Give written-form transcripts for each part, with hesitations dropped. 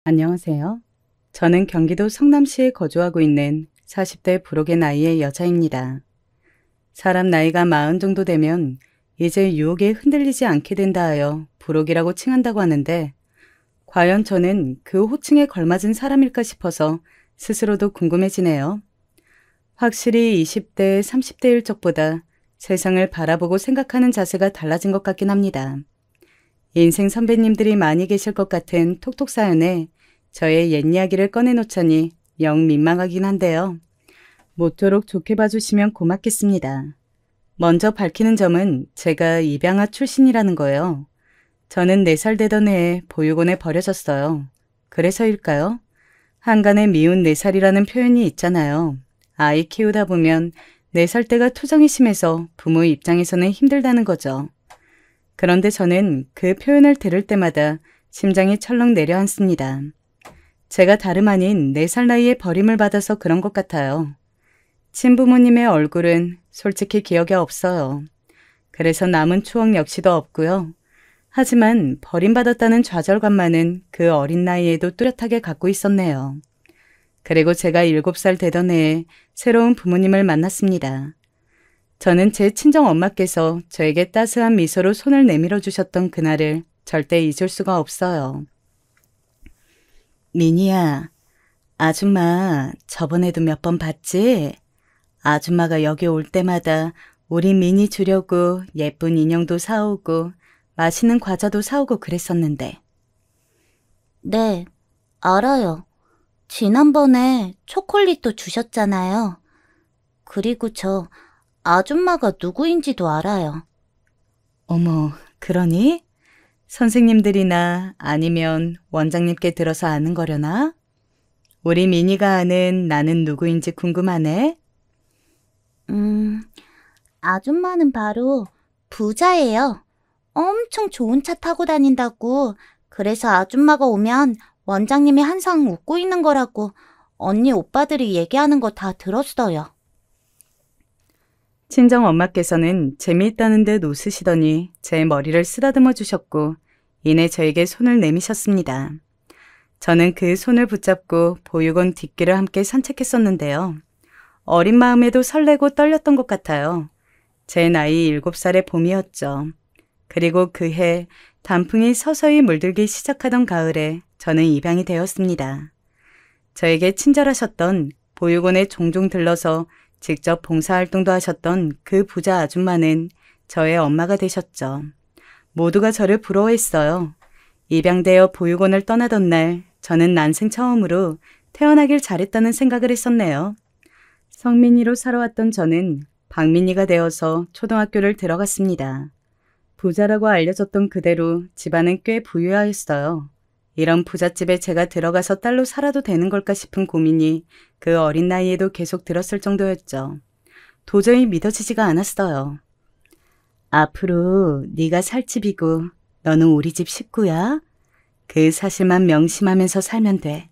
안녕하세요. 저는 경기도 성남시에 거주하고 있는 40대 부록의 나이의 여자입니다. 사람 나이가 40 정도 되면 이제 유혹에 흔들리지 않게 된다 하여 부록이라고 칭한다고 하는데 과연 저는 그 호칭에 걸맞은 사람일까 싶어서 스스로도 궁금해지네요. 확실히 20대, 30대일 적보다 세상을 바라보고 생각하는 자세가 달라진 것 같긴 합니다. 인생 선배님들이 많이 계실 것 같은 톡톡 사연에 저의 옛 이야기를 꺼내놓자니 영 민망하긴 한데요. 모쪼록 좋게 봐주시면 고맙겠습니다. 먼저 밝히는 점은 제가 입양아 출신이라는 거예요. 저는 4살 되던 해에 보육원에 버려졌어요. 그래서일까요? 한간에 미운 4살이라는 표현이 있잖아요. 아이 키우다 보면 4살 때가 투정이 심해서 부모 입장에서는 힘들다는 거죠. 그런데 저는 그 표현을 들을 때마다 심장이 철렁 내려앉습니다. 제가 다름 아닌 4살 나이에 버림을 받아서 그런 것 같아요. 친부모님의 얼굴은 솔직히 기억에 없어요. 그래서 남은 추억 역시도 없고요. 하지만 버림받았다는 좌절감만은 그 어린 나이에도 뚜렷하게 갖고 있었네요. 그리고 제가 7살 되던 해에 새로운 부모님을 만났습니다. 저는 제 친정 엄마께서 저에게 따스한 미소로 손을 내밀어 주셨던 그날을 절대 잊을 수가 없어요. 미니야, 아줌마 저번에도 몇 번 봤지? 아줌마가 여기 올 때마다 우리 미니 주려고 예쁜 인형도 사오고 맛있는 과자도 사오고 그랬었는데. 네, 알아요. 지난번에 초콜릿도 주셨잖아요. 그리고 저 아줌마가 누구인지도 알아요. 어머, 그러니? 선생님들이나 아니면 원장님께 들어서 아는 거려나? 우리 미니가 아는 나는 누구인지 궁금하네? 아줌마는 바로 부자예요. 엄청 좋은 차 타고 다닌다고. 그래서 아줌마가 오면 원장님이 항상 웃고 있는 거라고 언니 오빠들이 얘기하는 거 다 들었어요. 친정 엄마께서는 재미있다는 듯 웃으시더니 제 머리를 쓰다듬어 주셨고 이내 저에게 손을 내미셨습니다. 저는 그 손을 붙잡고 보육원 뒷길을 함께 산책했었는데요. 어린 마음에도 설레고 떨렸던 것 같아요. 제 나이 7살의 봄이었죠. 그리고 그해 단풍이 서서히 물들기 시작하던 가을에 저는 입양이 되었습니다. 저에게 친절하셨던 보육원에 종종 들러서 직접 봉사활동도 하셨던 그 부자 아줌마는 저의 엄마가 되셨죠. 모두가 저를 부러워했어요. 입양되어 보육원을 떠나던 날 저는 난생 처음으로 태어나길 잘했다는 생각을 했었네요. 성민이로 살아왔던 저는 박민이가 되어서 초등학교를 들어갔습니다. 부자라고 알려졌던 그대로 집안은 꽤 부유하였어요. 이런 부잣집에 제가 들어가서 딸로 살아도 되는 걸까 싶은 고민이 그 어린 나이에도 계속 들었을 정도였죠. 도저히 믿어지지가 않았어요. 앞으로 네가 살 집이고 너는 우리 집 식구야. 그 사실만 명심하면서 살면 돼.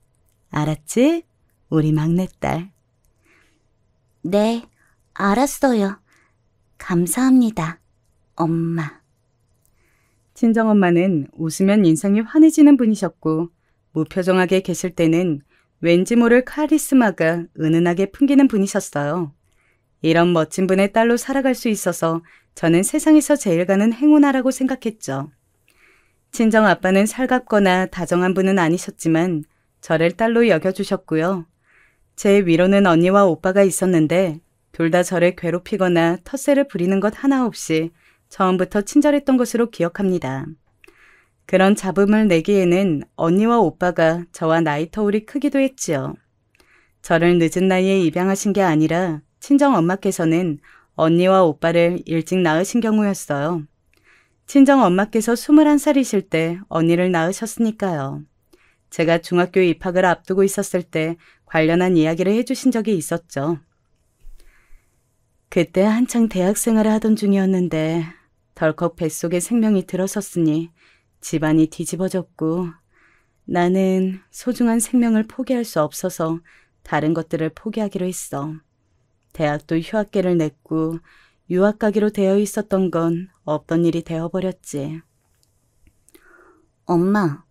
알았지? 우리 막내딸. 네, 알았어요. 감사합니다, 엄마. 친정엄마는 웃으면 인상이 환해지는 분이셨고 무표정하게 계실 때는 왠지 모를 카리스마가 은은하게 풍기는 분이셨어요. 이런 멋진 분의 딸로 살아갈 수 있어서 저는 세상에서 제일 가는 행운아라고 생각했죠. 친정 아빠는 살갑거나 다정한 분은 아니셨지만 저를 딸로 여겨주셨고요. 제 위로는 언니와 오빠가 있었는데 둘 다 저를 괴롭히거나 텃세를 부리는 것 하나 없이 처음부터 친절했던 것으로 기억합니다. 그런 잡음을 내기에는 언니와 오빠가 저와 나이 터울이 크기도 했지요. 저를 늦은 나이에 입양하신 게 아니라 친정 엄마께서는 언니와 오빠를 일찍 낳으신 경우였어요. 친정 엄마께서 21살이실 때 언니를 낳으셨으니까요. 제가 중학교 입학을 앞두고 있었을 때 관련한 이야기를 해주신 적이 있었죠. 그때 한창 대학 생활을 하던 중이었는데 덜컥 뱃속에 생명이 들어섰으니 집안이 뒤집어졌고 나는 소중한 생명을 포기할 수 없어서 다른 것들을 포기하기로 했어. 대학도 휴학계를 냈고 유학 가기로 되어 있었던 건 없던 일이 되어버렸지. 엄마,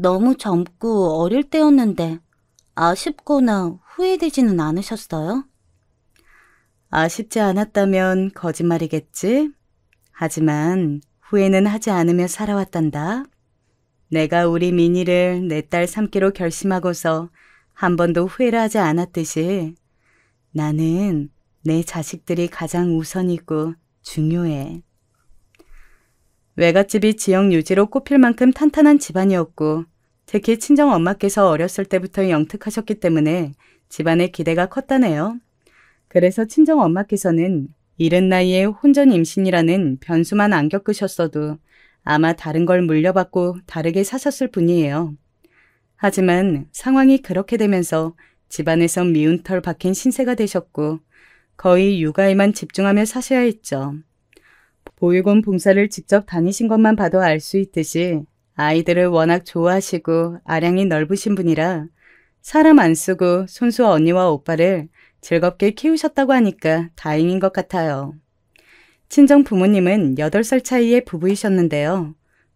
너무 젊고 어릴 때였는데 아쉽거나 후회되지는 않으셨어요? 아쉽지 않았다면 거짓말이겠지? 하지만 후회는 하지 않으며 살아왔단다. 내가 우리 미니를 내 딸 삼기로 결심하고서 한 번도 후회를 하지 않았듯이 나는 내 자식들이 가장 우선이고 중요해. 외갓집이 지역 유지로 꼽힐 만큼 탄탄한 집안이었고 특히 친정엄마께서 어렸을 때부터 영특하셨기 때문에 집안의 기대가 컸다네요. 그래서 친정엄마께서는 이른 나이에 혼전 임신이라는 변수만 안 겪으셨어도 아마 다른 걸 물려받고 다르게 사셨을 뿐이에요. 하지만 상황이 그렇게 되면서 집안에서 미운 털 박힌 신세가 되셨고 거의 육아에만 집중하며 사셔야 했죠. 보육원 봉사를 직접 다니신 것만 봐도 알 수 있듯이 아이들을 워낙 좋아하시고 아량이 넓으신 분이라 사람 안 쓰고 손수 언니와 오빠를 즐겁게 키우셨다고 하니까 다행인 것 같아요. 친정 부모님은 8살 차이의 부부이셨는데요.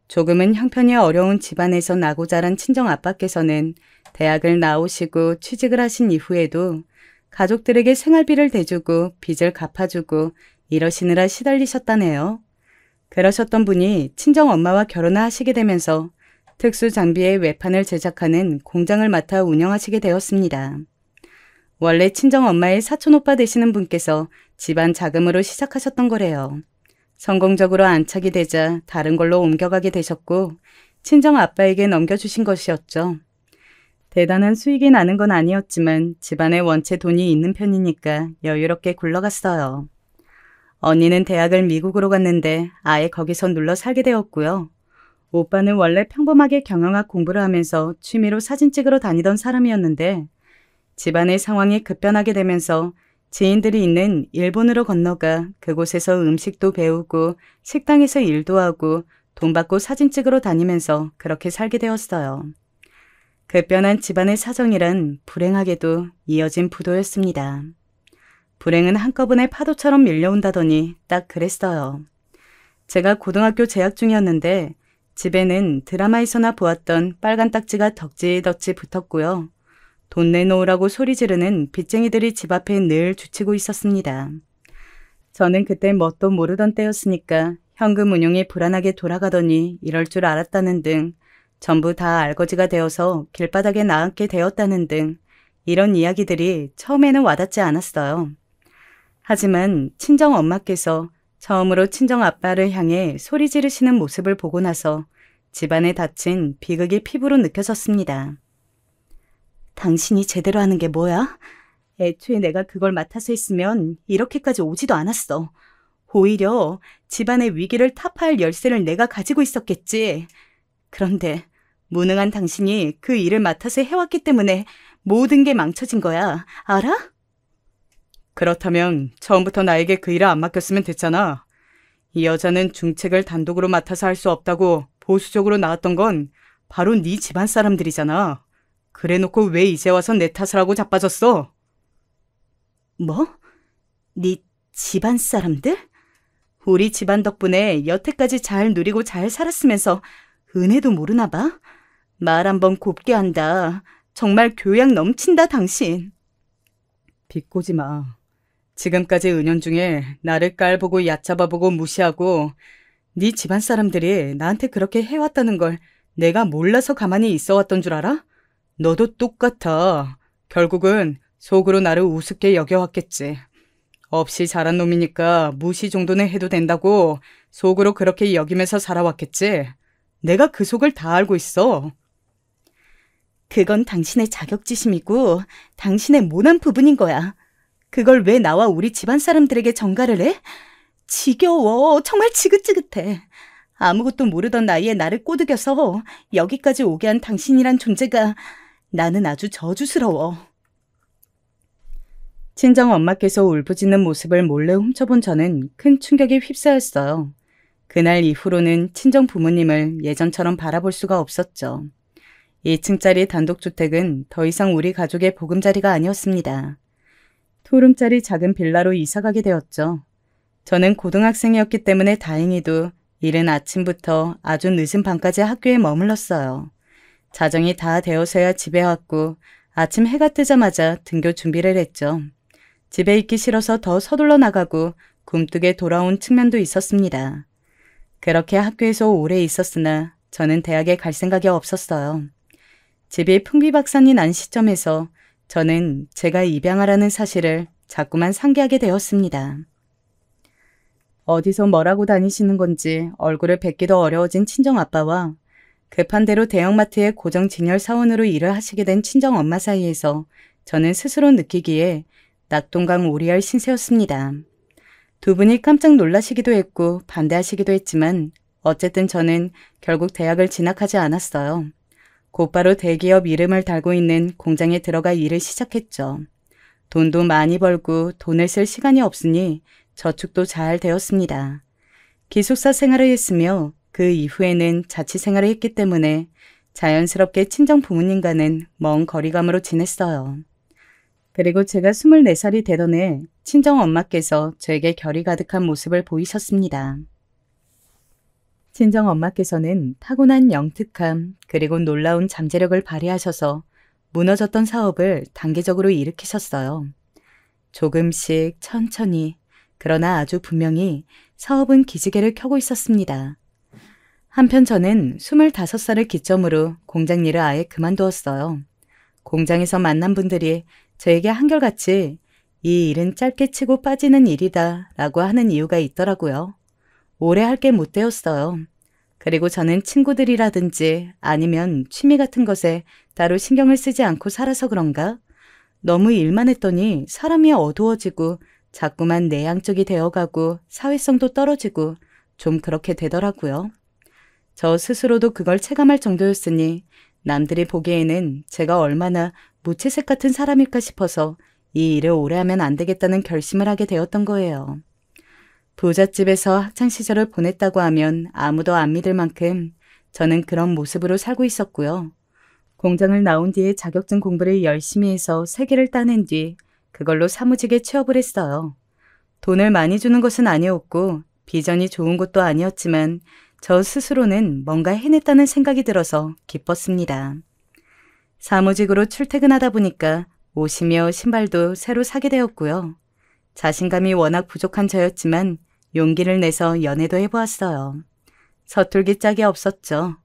조금은 형편이 어려운 집안에서 나고 자란 친정 아빠께서는 대학을 나오시고 취직을 하신 이후에도 가족들에게 생활비를 대주고 빚을 갚아주고 이러시느라 시달리셨다네요. 그러셨던 분이 친정 엄마와 결혼을 하시게 되면서 특수 장비의 외판을 제작하는 공장을 맡아 운영하시게 되었습니다. 원래 친정 엄마의 사촌 오빠 되시는 분께서 집안 자금으로 시작하셨던 거래요. 성공적으로 안착이 되자 다른 걸로 옮겨가게 되셨고 친정 아빠에게 넘겨주신 것이었죠. 대단한 수익이 나는 건 아니었지만 집안에 원체 돈이 있는 편이니까 여유롭게 굴러갔어요. 언니는 대학을 미국으로 갔는데 아예 거기서 눌러 살게 되었고요. 오빠는 원래 평범하게 경영학 공부를 하면서 취미로 사진 찍으러 다니던 사람이었는데 집안의 상황이 급변하게 되면서 지인들이 있는 일본으로 건너가 그곳에서 음식도 배우고 식당에서 일도 하고 돈 받고 사진 찍으러 다니면서 그렇게 살게 되었어요. 급변한 집안의 사정이란 불행하게도 이어진 부도였습니다. 불행은 한꺼번에 파도처럼 밀려온다더니 딱 그랬어요. 제가 고등학교 재학 중이었는데 집에는 드라마에서나 보았던 빨간 딱지가 덕지덕지 붙었고요. 돈 내놓으라고 소리 지르는 빚쟁이들이 집 앞에 늘 주치고 있었습니다. 저는 그때 뭣도 모르던 때였으니까 현금 운용이 불안하게 돌아가더니 이럴 줄 알았다는 등 전부 다 알거지가 되어서 길바닥에 나앉게 되었다는 등 이런 이야기들이 처음에는 와닿지 않았어요. 하지만 친정 엄마께서 처음으로 친정 아빠를 향해 소리 지르시는 모습을 보고 나서 집안에 닫힌 비극이 피부로 느껴졌습니다. 당신이 제대로 하는 게 뭐야? 애초에 내가 그걸 맡아서 했으면 이렇게까지 오지도 않았어. 오히려 집안의 위기를 타파할 열쇠를 내가 가지고 있었겠지. 그런데 무능한 당신이 그 일을 맡아서 해왔기 때문에 모든 게 망쳐진 거야. 알아? 그렇다면 처음부터 나에게 그 일을 안 맡겼으면 됐잖아. 이 여자는 중책을 단독으로 맡아서 할 수 없다고 보수적으로 나왔던 건 바로 네 집안 사람들이잖아. 그래놓고 왜 이제 와서 내 탓을 하고 자빠졌어? 뭐? 네 집안 사람들? 우리 집안 덕분에 여태까지 잘 누리고 잘 살았으면서 은혜도 모르나 봐? 말 한번 곱게 한다. 정말 교양 넘친다 당신. 비꼬지 마. 지금까지 은연중에 나를 깔보고 얕잡아보고 무시하고 네 집안 사람들이 나한테 그렇게 해왔다는 걸 내가 몰라서 가만히 있어왔던 줄 알아? 너도 똑같아. 결국은 속으로 나를 우습게 여겨왔겠지. 없이 자란 놈이니까 무시 정도는 해도 된다고 속으로 그렇게 여기면서 살아왔겠지. 내가 그 속을 다 알고 있어. 그건 당신의 자격지심이고 당신의 모난 부분인 거야. 그걸 왜 나와 우리 집안 사람들에게 전가를 해? 지겨워. 정말 지긋지긋해. 아무것도 모르던 나이에 나를 꼬드겨서 여기까지 오게 한 당신이란 존재가 나는 아주 저주스러워. 친정 엄마께서 울부짖는 모습을 몰래 훔쳐본 저는 큰 충격에 휩싸였어요. 그날 이후로는 친정 부모님을 예전처럼 바라볼 수가 없었죠. 2층짜리 단독주택은 더 이상 우리 가족의 보금자리가 아니었습니다. 투룸짜리 작은 빌라로 이사가게 되었죠. 저는 고등학생이었기 때문에 다행히도 이른 아침부터 아주 늦은 밤까지 학교에 머물렀어요. 자정이 다 되어서야 집에 왔고 아침 해가 뜨자마자 등교 준비를 했죠. 집에 있기 싫어서 더 서둘러 나가고 굼뜨게 돌아온 측면도 있었습니다. 그렇게 학교에서 오래 있었으나 저는 대학에 갈 생각이 없었어요. 집이 풍비박산이 난 시점에서 저는 제가 입양하라는 사실을 자꾸만 상기하게 되었습니다. 어디서 뭐라고 다니시는 건지 얼굴을 뵙기도 어려워진 친정아빠와 급한 대로 대형마트의 고정 진열 사원으로 일을 하시게 된 친정엄마 사이에서 저는 스스로 느끼기에 낙동강 오리알 신세였습니다. 두 분이 깜짝 놀라시기도 했고 반대하시기도 했지만 어쨌든 저는 결국 대학을 진학하지 않았어요. 곧바로 대기업 이름을 달고 있는 공장에 들어가 일을 시작했죠. 돈도 많이 벌고 돈을 쓸 시간이 없으니 저축도 잘 되었습니다. 기숙사 생활을 했으며 그 이후에는 자취 생활을 했기 때문에 자연스럽게 친정 부모님과는 먼 거리감으로 지냈어요. 그리고 제가 24살이 되던 해 친정 엄마께서 저에게 결이 가득한 모습을 보이셨습니다. 친정 엄마께서는 타고난 영특함 그리고 놀라운 잠재력을 발휘하셔서 무너졌던 사업을 단계적으로 일으키셨어요. 조금씩 천천히 그러나 아주 분명히 사업은 기지개를 켜고 있었습니다. 한편 저는 25살을 기점으로 공장 일을 아예 그만두었어요. 공장에서 만난 분들이 저에게 한결같이 이 일은 짧게 치고 빠지는 일이다 라고 하는 이유가 있더라고요. 오래 할 게 못 되었어요. 그리고 저는 친구들이라든지 아니면 취미 같은 것에 따로 신경을 쓰지 않고 살아서 그런가? 너무 일만 했더니 사람이 어두워지고 자꾸만 내향적이 되어가고 사회성도 떨어지고 좀 그렇게 되더라고요. 저 스스로도 그걸 체감할 정도였으니 남들이 보기에는 제가 얼마나 무채색 같은 사람일까 싶어서 이 일을 오래 하면 안 되겠다는 결심을 하게 되었던 거예요. 부잣집에서 학창시절을 보냈다고 하면 아무도 안 믿을 만큼 저는 그런 모습으로 살고 있었고요. 공장을 나온 뒤에 자격증 공부를 열심히 해서 3개를 따낸 뒤 그걸로 사무직에 취업을 했어요. 돈을 많이 주는 것은 아니었고 비전이 좋은 것도 아니었지만 저 스스로는 뭔가 해냈다는 생각이 들어서 기뻤습니다. 사무직으로 출퇴근하다 보니까 옷이며 신발도 새로 사게 되었고요. 자신감이 워낙 부족한 저였지만 용기를 내서 연애도 해보았어요. 서툴기 짝이 없었죠.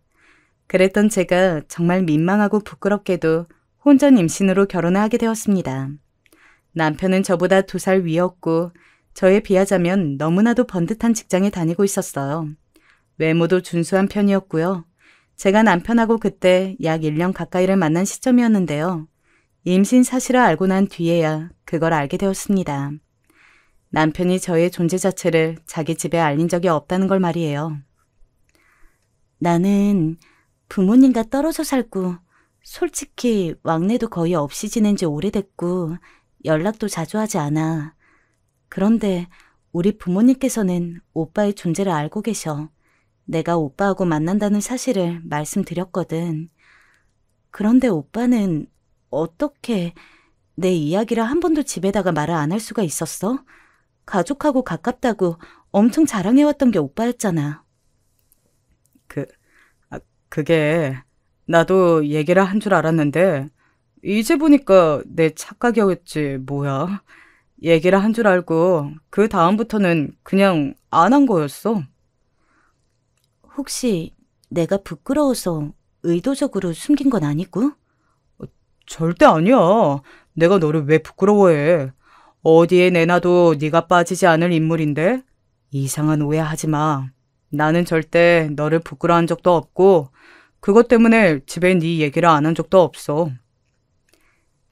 그랬던 제가 정말 민망하고 부끄럽게도 혼전 임신으로 결혼을 하게 되었습니다. 남편은 저보다 2살 위였고 저에 비하자면 너무나도 번듯한 직장에 다니고 있었어요. 외모도 준수한 편이었고요. 제가 남편하고 그때 약 1년 가까이를 만난 시점이었는데요. 임신 사실을 알고 난 뒤에야 그걸 알게 되었습니다. 남편이 저의 존재 자체를 자기 집에 알린 적이 없다는 걸 말이에요. 나는 부모님과 떨어져 살고 솔직히 왕래도 거의 없이 지낸 지 오래됐고 연락도 자주 하지 않아. 그런데 우리 부모님께서는 오빠의 존재를 알고 계셔. 내가 오빠하고 만난다는 사실을 말씀드렸거든. 그런데 오빠는 어떻게 내 이야기를 한 번도 집에다가 말을 안 할 수가 있었어? 가족하고 가깝다고 엄청 자랑해왔던 게 오빠였잖아. 그게 나도 얘기를 한 줄 알았는데 이제 보니까 내 착각이었지 뭐야. 얘기를 한 줄 알고 그 다음부터는 그냥 안 한 거였어. 혹시 내가 부끄러워서 의도적으로 숨긴 건 아니고? 절대 아니야. 내가 너를 왜 부끄러워해. 어디에 내놔도 네가 빠지지 않을 인물인데? 이상한 오해하지 마. 나는 절대 너를 부끄러워한 적도 없고 그것 때문에 집에 네 얘기를 안 한 적도 없어.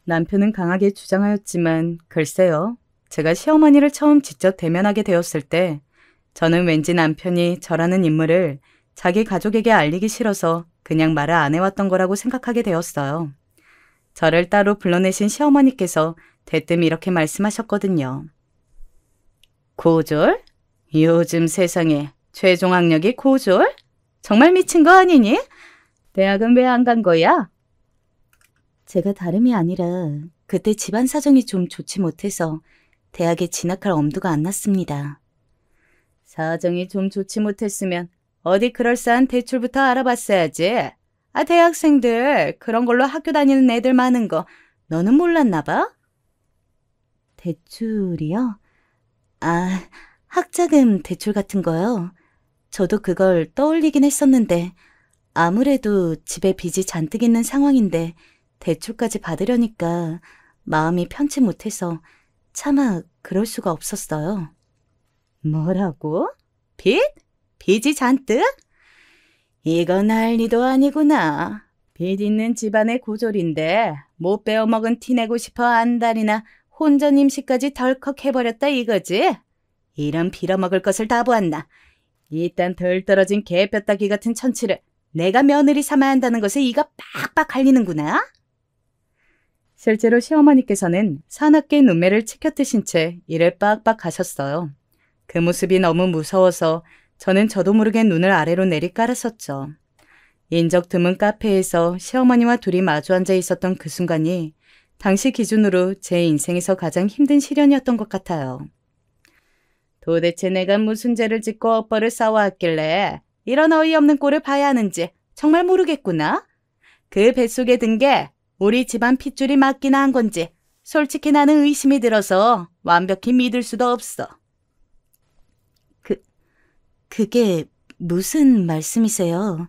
남편은 강하게 주장하였지만 글쎄요. 제가 시어머니를 처음 직접 대면하게 되었을 때 저는 왠지 남편이 저라는 인물을 자기 가족에게 알리기 싫어서 그냥 말을 안 해왔던 거라고 생각하게 되었어요. 저를 따로 불러내신 시어머니께서 대뜸 이렇게 말씀하셨거든요. 고졸? 요즘 세상에 최종 학력이 고졸? 정말 미친 거 아니니? 대학은 왜 안 간 거야? 제가 다름이 아니라 그때 집안 사정이 좀 좋지 못해서 대학에 진학할 엄두가 안 났습니다. 사정이 좀 좋지 못했으면 어디 그럴싸한 대출부터 알아봤어야지. 대학생들 그런 걸로 학교 다니는 애들 많은 거 너는 몰랐나 봐? 대출이요? 아, 학자금 대출 같은 거요? 저도 그걸 떠올리긴 했었는데 아무래도 집에 빚이 잔뜩 있는 상황인데 대출까지 받으려니까 마음이 편치 못해서 차마 그럴 수가 없었어요. 뭐라고? 빚? 빚이 잔뜩? 이건 난리도 아니구나. 빚 있는 집안의 고졸인데 못 배워먹은 티 내고 싶어 안달이나 혼전 임시까지 덜컥 해버렸다 이거지? 이런 빌어먹을 것을 다 보았나. 이딴 덜 떨어진 개뼈다귀 같은 천치를 내가 며느리 삼아야 한다는 것에 이가 빡빡 갈리는구나. 실제로 시어머니께서는 사납게 눈매를 치켜뜨신 채 일을 빡빡 가셨어요. 그 모습이 너무 무서워서 저도 모르게 눈을 아래로 내리깔았었죠. 인적 드문 카페에서 시어머니와 둘이 마주 앉아 있었던 그 순간이 당시 기준으로 제 인생에서 가장 힘든 시련이었던 것 같아요. 도대체 내가 무슨 죄를 짓고 엇벌을 쌓아왔길래 이런 어이없는 꼴을 봐야 하는지 정말 모르겠구나. 그 뱃속에 든 게 우리 집안 핏줄이 맞기나 한 건지 솔직히 나는 의심이 들어서 완벽히 믿을 수도 없어. 그게 무슨 말씀이세요?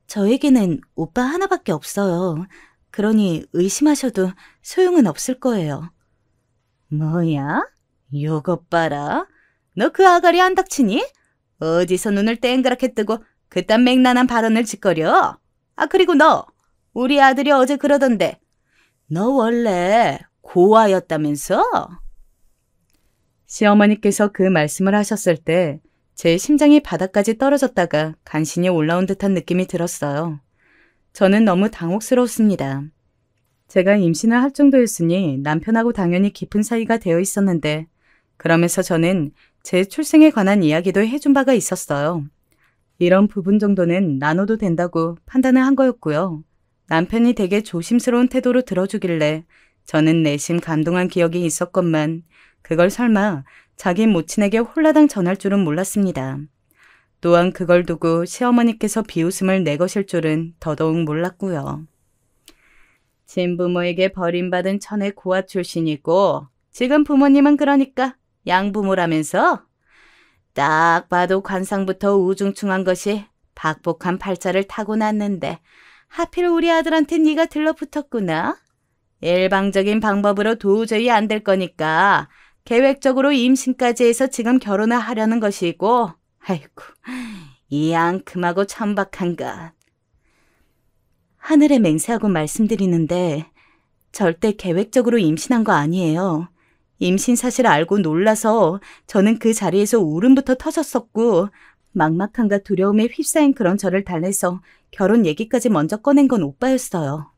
저에게는 오빠 하나밖에 없어요. 그러니 의심하셔도 소용은 없을 거예요. 뭐야? 요것 봐라. 너 그 아가리 안 닥치니? 어디서 눈을 땡그랗게 뜨고 그딴 맹랑한 발언을 짓거려? 그리고 너, 우리 아들이 어제 그러던데 너 원래 고아였다면서? 시어머니께서 그 말씀을 하셨을 때 제 심장이 바닥까지 떨어졌다가 간신히 올라온 듯한 느낌이 들었어요. 저는 너무 당혹스러웠습니다. 제가 임신을 할 정도였으니 남편하고 당연히 깊은 사이가 되어 있었는데 그러면서 저는 제 출생에 관한 이야기도 해준 바가 있었어요. 이런 부분 정도는 나눠도 된다고 판단을 한 거였고요. 남편이 되게 조심스러운 태도로 들어주길래 저는 내심 감동한 기억이 있었건만 그걸 설마 자기 모친에게 홀라당 전할 줄은 몰랐습니다. 또한 그걸 두고 시어머니께서 비웃음을 내거실 줄은 더더욱 몰랐고요. 친부모에게 버림받은 천의 고아 출신이고 지금 부모님은 그러니까 양부모라면서? 딱 봐도 관상부터 우중충한 것이 박복한 팔자를 타고났는데 하필 우리 아들한테 네가 들러붙었구나. 일방적인 방법으로 도저히 안 될 거니까 계획적으로 임신까지 해서 지금 결혼을 하려는 것이고 아이고 이 앙큼하고 천박한 것. 하늘에 맹세하고 말씀드리는데 절대 계획적으로 임신한 거 아니에요. 임신 사실 알고 놀라서 저는 그 자리에서 울음부터 터졌었고 막막함과 두려움에 휩싸인 그런 저를 달래서 결혼 얘기까지 먼저 꺼낸 건 오빠였어요.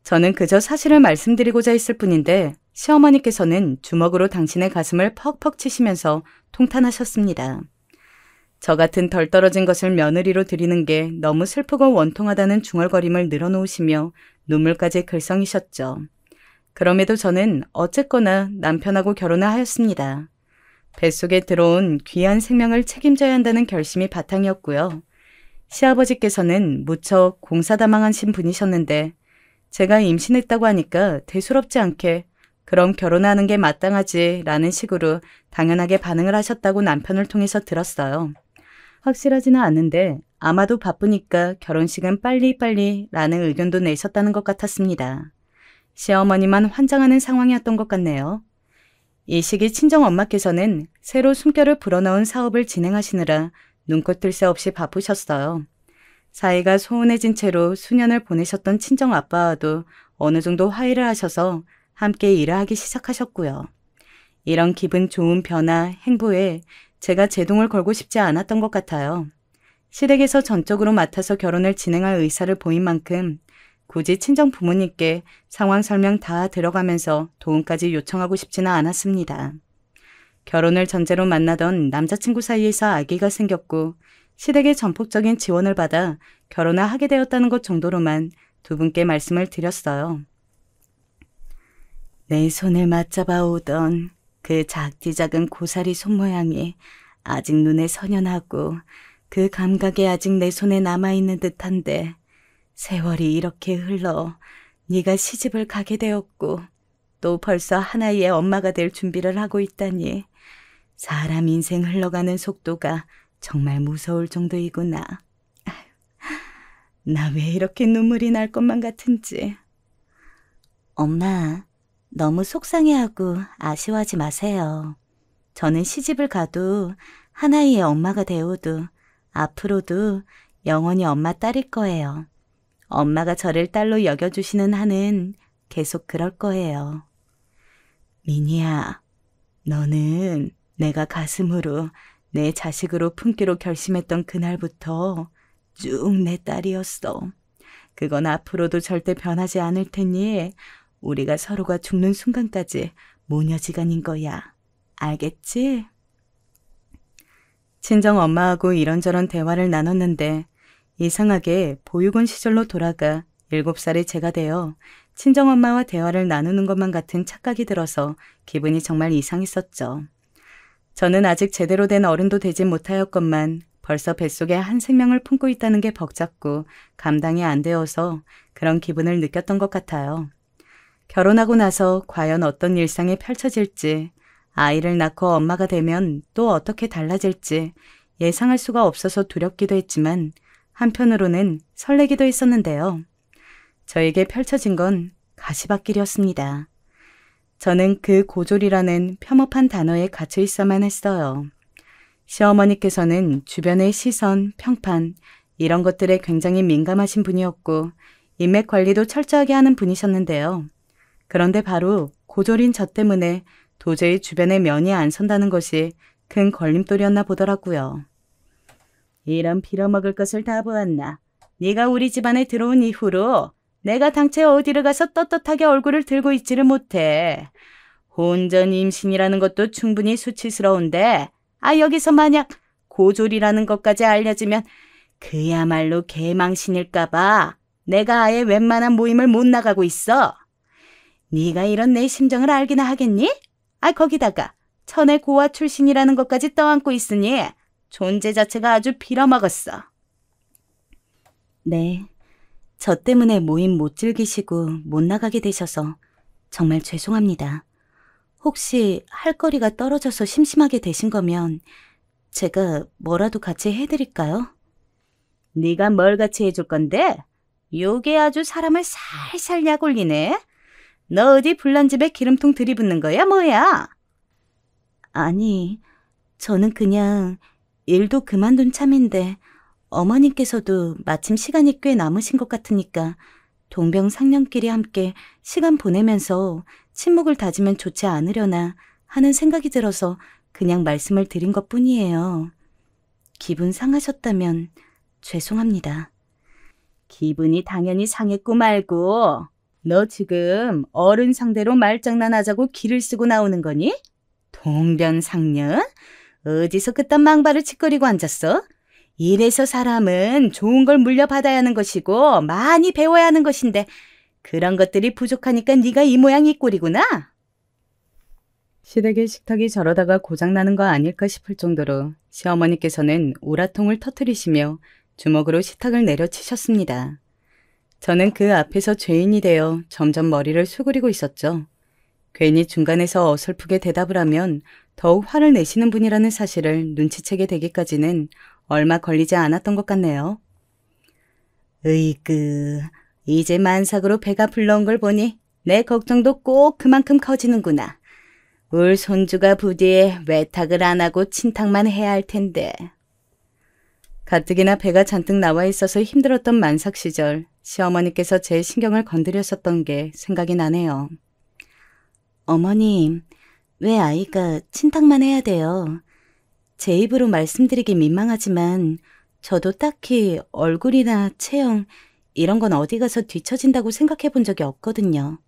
저는 그저 사실을 말씀드리고자 했을 뿐인데 시어머니께서는 주먹으로 당신의 가슴을 퍽퍽 치시면서 통탄하셨습니다. 저 같은 덜 떨어진 것을 며느리로 드리는 게 너무 슬프고 원통하다는 중얼거림을 늘어놓으시며 눈물까지 글썽이셨죠. 그럼에도 저는 어쨌거나 남편하고 결혼을 하였습니다. 뱃속에 들어온 귀한 생명을 책임져야 한다는 결심이 바탕이었고요. 시아버지께서는 무척 공사다망하신 분이셨는데 제가 임신했다고 하니까 대수롭지 않게 그럼 결혼하는 게 마땅하지 라는 식으로 당연하게 반응을 하셨다고 남편을 통해서 들었어요. 확실하지는 않은데 아마도 바쁘니까 결혼식은 빨리빨리 라는 의견도 내셨다는 것 같았습니다. 시어머니만 환장하는 상황이었던 것 같네요. 이 시기 친정엄마께서는 새로 숨결을 불어넣은 사업을 진행하시느라 눈코 뜰 새 없이 바쁘셨어요. 사이가 소원해진 채로 수년을 보내셨던 친정아빠와도 어느 정도 화해를 하셔서 함께 일을 하기 시작하셨고요. 이런 기분 좋은 변화, 행보에 제가 제동을 걸고 싶지 않았던 것 같아요. 시댁에서 전적으로 맡아서 결혼을 진행할 의사를 보인 만큼 굳이 친정 부모님께 상황 설명 다 들어가면서 도움까지 요청하고 싶지는 않았습니다. 결혼을 전제로 만나던 남자친구 사이에서 아기가 생겼고 시댁의 전폭적인 지원을 받아 결혼을 하게 되었다는 것 정도로만 두 분께 말씀을 드렸어요. 내 손을 맞잡아 오던 그 작디 작은 고사리 손모양이 아직 눈에 선연하고 그 감각이 아직 내 손에 남아있는 듯한데 세월이 이렇게 흘러 네가 시집을 가게 되었고 또 벌써 하나의 엄마가 될 준비를 하고 있다니 사람 인생 흘러가는 속도가 정말 무서울 정도이구나. 나 왜 이렇게 눈물이 날 것만 같은지. 엄마, 너무 속상해하고 아쉬워하지 마세요. 저는 시집을 가도 하나의 엄마가 되어도 앞으로도 영원히 엄마 딸일 거예요. 엄마가 저를 딸로 여겨주시는 한은 계속 그럴 거예요. 미니야, 너는 내가 가슴으로 내 자식으로 품기로 결심했던 그날부터 쭉 내 딸이었어. 그건 앞으로도 절대 변하지 않을 테니 우리가 서로가 죽는 순간까지 모녀지간인 거야. 알겠지? 친정 엄마하고 이런저런 대화를 나눴는데 이상하게 보육원 시절로 돌아가 7살의 제가 되어 친정엄마와 대화를 나누는 것만 같은 착각이 들어서 기분이 정말 이상했었죠. 저는 아직 제대로 된 어른도 되지 못하였건만 벌써 뱃속에 한 생명을 품고 있다는 게 벅잡고 감당이 안 되어서 그런 기분을 느꼈던 것 같아요. 결혼하고 나서 과연 어떤 일상이 펼쳐질지, 아이를 낳고 엄마가 되면 또 어떻게 달라질지 예상할 수가 없어서 두렵기도 했지만 한편으로는 설레기도 했었는데요. 저에게 펼쳐진 건 가시밭길이었습니다. 저는 그 고졸이라는 폄업한 단어에 갇혀 있어만 했어요. 시어머니께서는 주변의 시선, 평판 이런 것들에 굉장히 민감하신 분이었고 인맥 관리도 철저하게 하는 분이셨는데요. 그런데 바로 고졸인 저 때문에 도저히 주변에 면이 안 선다는 것이 큰 걸림돌이었나 보더라고요. 이런 빌어먹을 것을 다 보았나. 네가 우리 집안에 들어온 이후로 내가 당최 어디를 가서 떳떳하게 얼굴을 들고 있지를 못해. 혼전 임신이라는 것도 충분히 수치스러운데 여기서 만약 고졸이라는 것까지 알려지면 그야말로 개망신일까봐 내가 아예 웬만한 모임을 못 나가고 있어. 네가 이런 내 심정을 알기나 하겠니? 거기다가 천의 고아 출신이라는 것까지 떠안고 있으니 존재 자체가 아주 빌어먹었어. 네, 저 때문에 모임 못 즐기시고 못 나가게 되셔서 정말 죄송합니다. 혹시 할 거리가 떨어져서 심심하게 되신 거면 제가 뭐라도 같이 해드릴까요? 네가 뭘 같이 해줄 건데? 요게 아주 사람을 살살 약올리네. 너 어디 불난 집에 기름통 들이붓는 거야 뭐야? 아니, 저는 그냥 일도 그만둔 참인데 어머님께서도 마침 시간이 꽤 남으신 것 같으니까 동병상련끼리 함께 시간 보내면서 친목을 다지면 좋지 않으려나 하는 생각이 들어서 그냥 말씀을 드린 것뿐이에요. 기분 상하셨다면 죄송합니다. 기분이 당연히 상했고 말고 너 지금 어른 상대로 말장난하자고 기를 쓰고 나오는 거니? 동변상련? 어디서 그딴 망발을 짓거리고 앉았어? 이래서 사람은 좋은 걸 물려받아야 하는 것이고 많이 배워야 하는 것인데 그런 것들이 부족하니까 네가 이 모양 이 꼴이구나. 시댁의 식탁이 저러다가 고장나는 거 아닐까 싶을 정도로 시어머니께서는 오라통을 터뜨리시며 주먹으로 식탁을 내려치셨습니다. 저는 그 앞에서 죄인이 되어 점점 머리를 수그리고 있었죠. 괜히 중간에서 어설프게 대답을 하면 더욱 화를 내시는 분이라는 사실을 눈치채게 되기까지는 얼마 걸리지 않았던 것 같네요. 으이그, 이제 만삭으로 배가 불러온 걸 보니 내 걱정도 꼭 그만큼 커지는구나. 울 손주가 부디 외탁을 안 하고 친탁만 해야 할 텐데. 가뜩이나 배가 잔뜩 나와 있어서 힘들었던 만삭 시절 시어머니께서 제 신경을 건드렸었던 게 생각이 나네요. 어머님, 왜 아이가 친탁만 해야 돼요? 제 입으로 말씀드리기 민망하지만 저도 딱히 얼굴이나 체형 이런 건 어디 가서 뒤처진다고 생각해 본 적이 없거든요.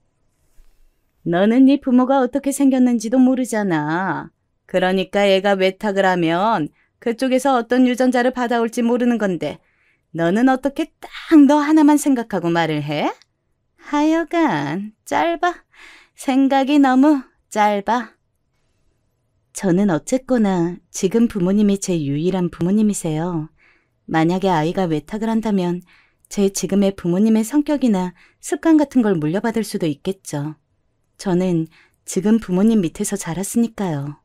너는 네 부모가 어떻게 생겼는지도 모르잖아. 그러니까 애가 외탁을 하면 그쪽에서 어떤 유전자를 받아올지 모르는 건데 너는 어떻게 딱 너 하나만 생각하고 말을 해? 하여간 짧아. 생각이 너무 짧아. 저는 어쨌거나 지금 부모님이 제 유일한 부모님이세요. 만약에 아이가 외탁을 한다면 제 지금의 부모님의 성격이나 습관 같은 걸 물려받을 수도 있겠죠. 저는 지금 부모님 밑에서 자랐으니까요.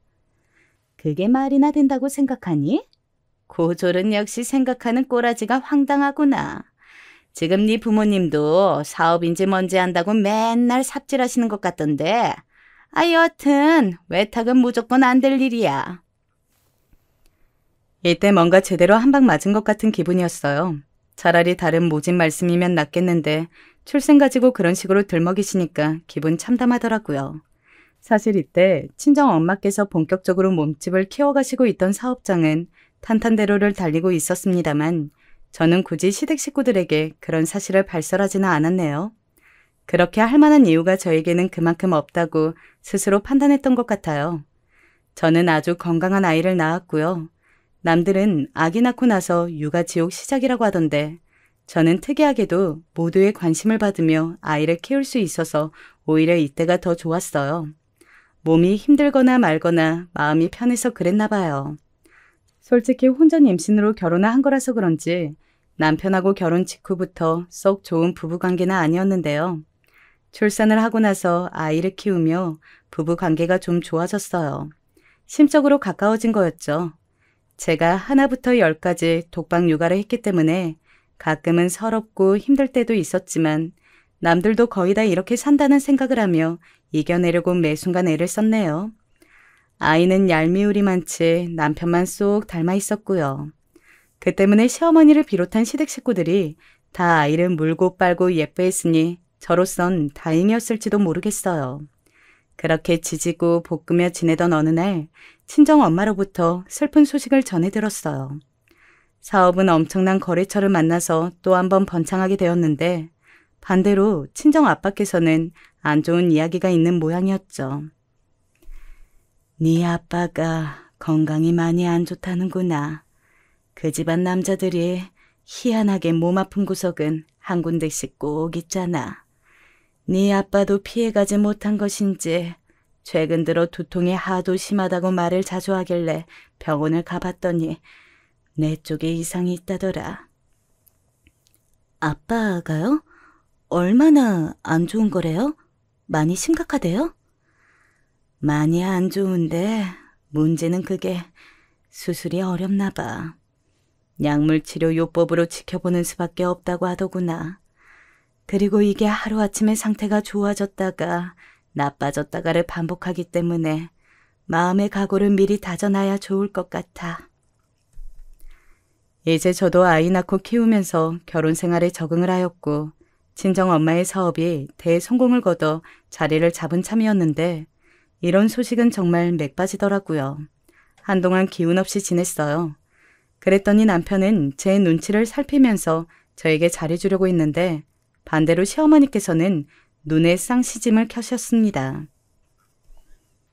그게 말이나 된다고 생각하니? 고졸은 역시 생각하는 꼬라지가 황당하구나. 지금 네 부모님도 사업인지 뭔지 한다고 맨날 삽질하시는 것 같던데. 여하튼 외탁은 무조건 안 될 일이야. 이때 뭔가 제대로 한 방 맞은 것 같은 기분이었어요. 차라리 다른 모진 말씀이면 낫겠는데 출생 가지고 그런 식으로 들먹이시니까 기분 참담하더라고요. 사실 이때 친정 엄마께서 본격적으로 몸집을 키워가시고 있던 사업장은 탄탄대로를 달리고 있었습니다만 저는 굳이 시댁 식구들에게 그런 사실을 발설하지는 않았네요. 그렇게 할 만한 이유가 저에게는 그만큼 없다고 스스로 판단했던 것 같아요. 저는 아주 건강한 아이를 낳았고요. 남들은 아기 낳고 나서 육아지옥 시작이라고 하던데 저는 특이하게도 모두의 관심을 받으며 아이를 키울 수 있어서 오히려 이때가 더 좋았어요. 몸이 힘들거나 말거나 마음이 편해서 그랬나 봐요. 솔직히 혼전 임신으로 결혼을 한 거라서 그런지 남편하고 결혼 직후부터 썩 좋은 부부관계는 아니었는데요. 출산을 하고 나서 아이를 키우며 부부관계가 좀 좋아졌어요. 심적으로 가까워진 거였죠. 제가 하나부터 10까지 독박 육아를 했기 때문에 가끔은 서럽고 힘들 때도 있었지만 남들도 거의 다 이렇게 산다는 생각을 하며 이겨내려고 매 순간 애를 썼네요. 아이는 얄미우리만치 남편만 쏙 닮아 있었고요. 그 때문에 시어머니를 비롯한 시댁 식구들이 다 아이를 물고 빨고 예뻐했으니 저로선 다행이었을지도 모르겠어요. 그렇게 지지고 볶으며 지내던 어느 날 친정 엄마로부터 슬픈 소식을 전해 들었어요. 사업은 엄청난 거래처를 만나서 또 한 번 번창하게 되었는데 반대로 친정 아빠께서는 안 좋은 이야기가 있는 모양이었죠. 네 아빠가 건강이 많이 안 좋다는구나. 그 집안 남자들이 희한하게 몸 아픈 구석은 한 군데씩 꼭 있잖아. 네 아빠도 피해가지 못한 것인지 최근 들어 두통이 하도 심하다고 말을 자주 하길래 병원을 가봤더니 내 쪽에 이상이 있다더라. 아빠가요? 얼마나 안 좋은 거래요? 많이 심각하대요? 많이 안 좋은데 문제는 그게 수술이 어렵나 봐. 약물치료 요법으로 지켜보는 수밖에 없다고 하더구나. 그리고 이게 하루아침에 상태가 좋아졌다가 나빠졌다가를 반복하기 때문에 마음의 각오를 미리 다져놔야 좋을 것 같아. 이제 저도 아이 낳고 키우면서 결혼 생활에 적응을 하였고 친정 엄마의 사업이 대성공을 거둬 자리를 잡은 참이었는데 이런 소식은 정말 맥 빠지더라고요. 한동안 기운 없이 지냈어요. 그랬더니 남편은 제 눈치를 살피면서 저에게 잘해주려고 했는데 반대로 시어머니께서는 눈에 쌍시짐을 켜셨습니다.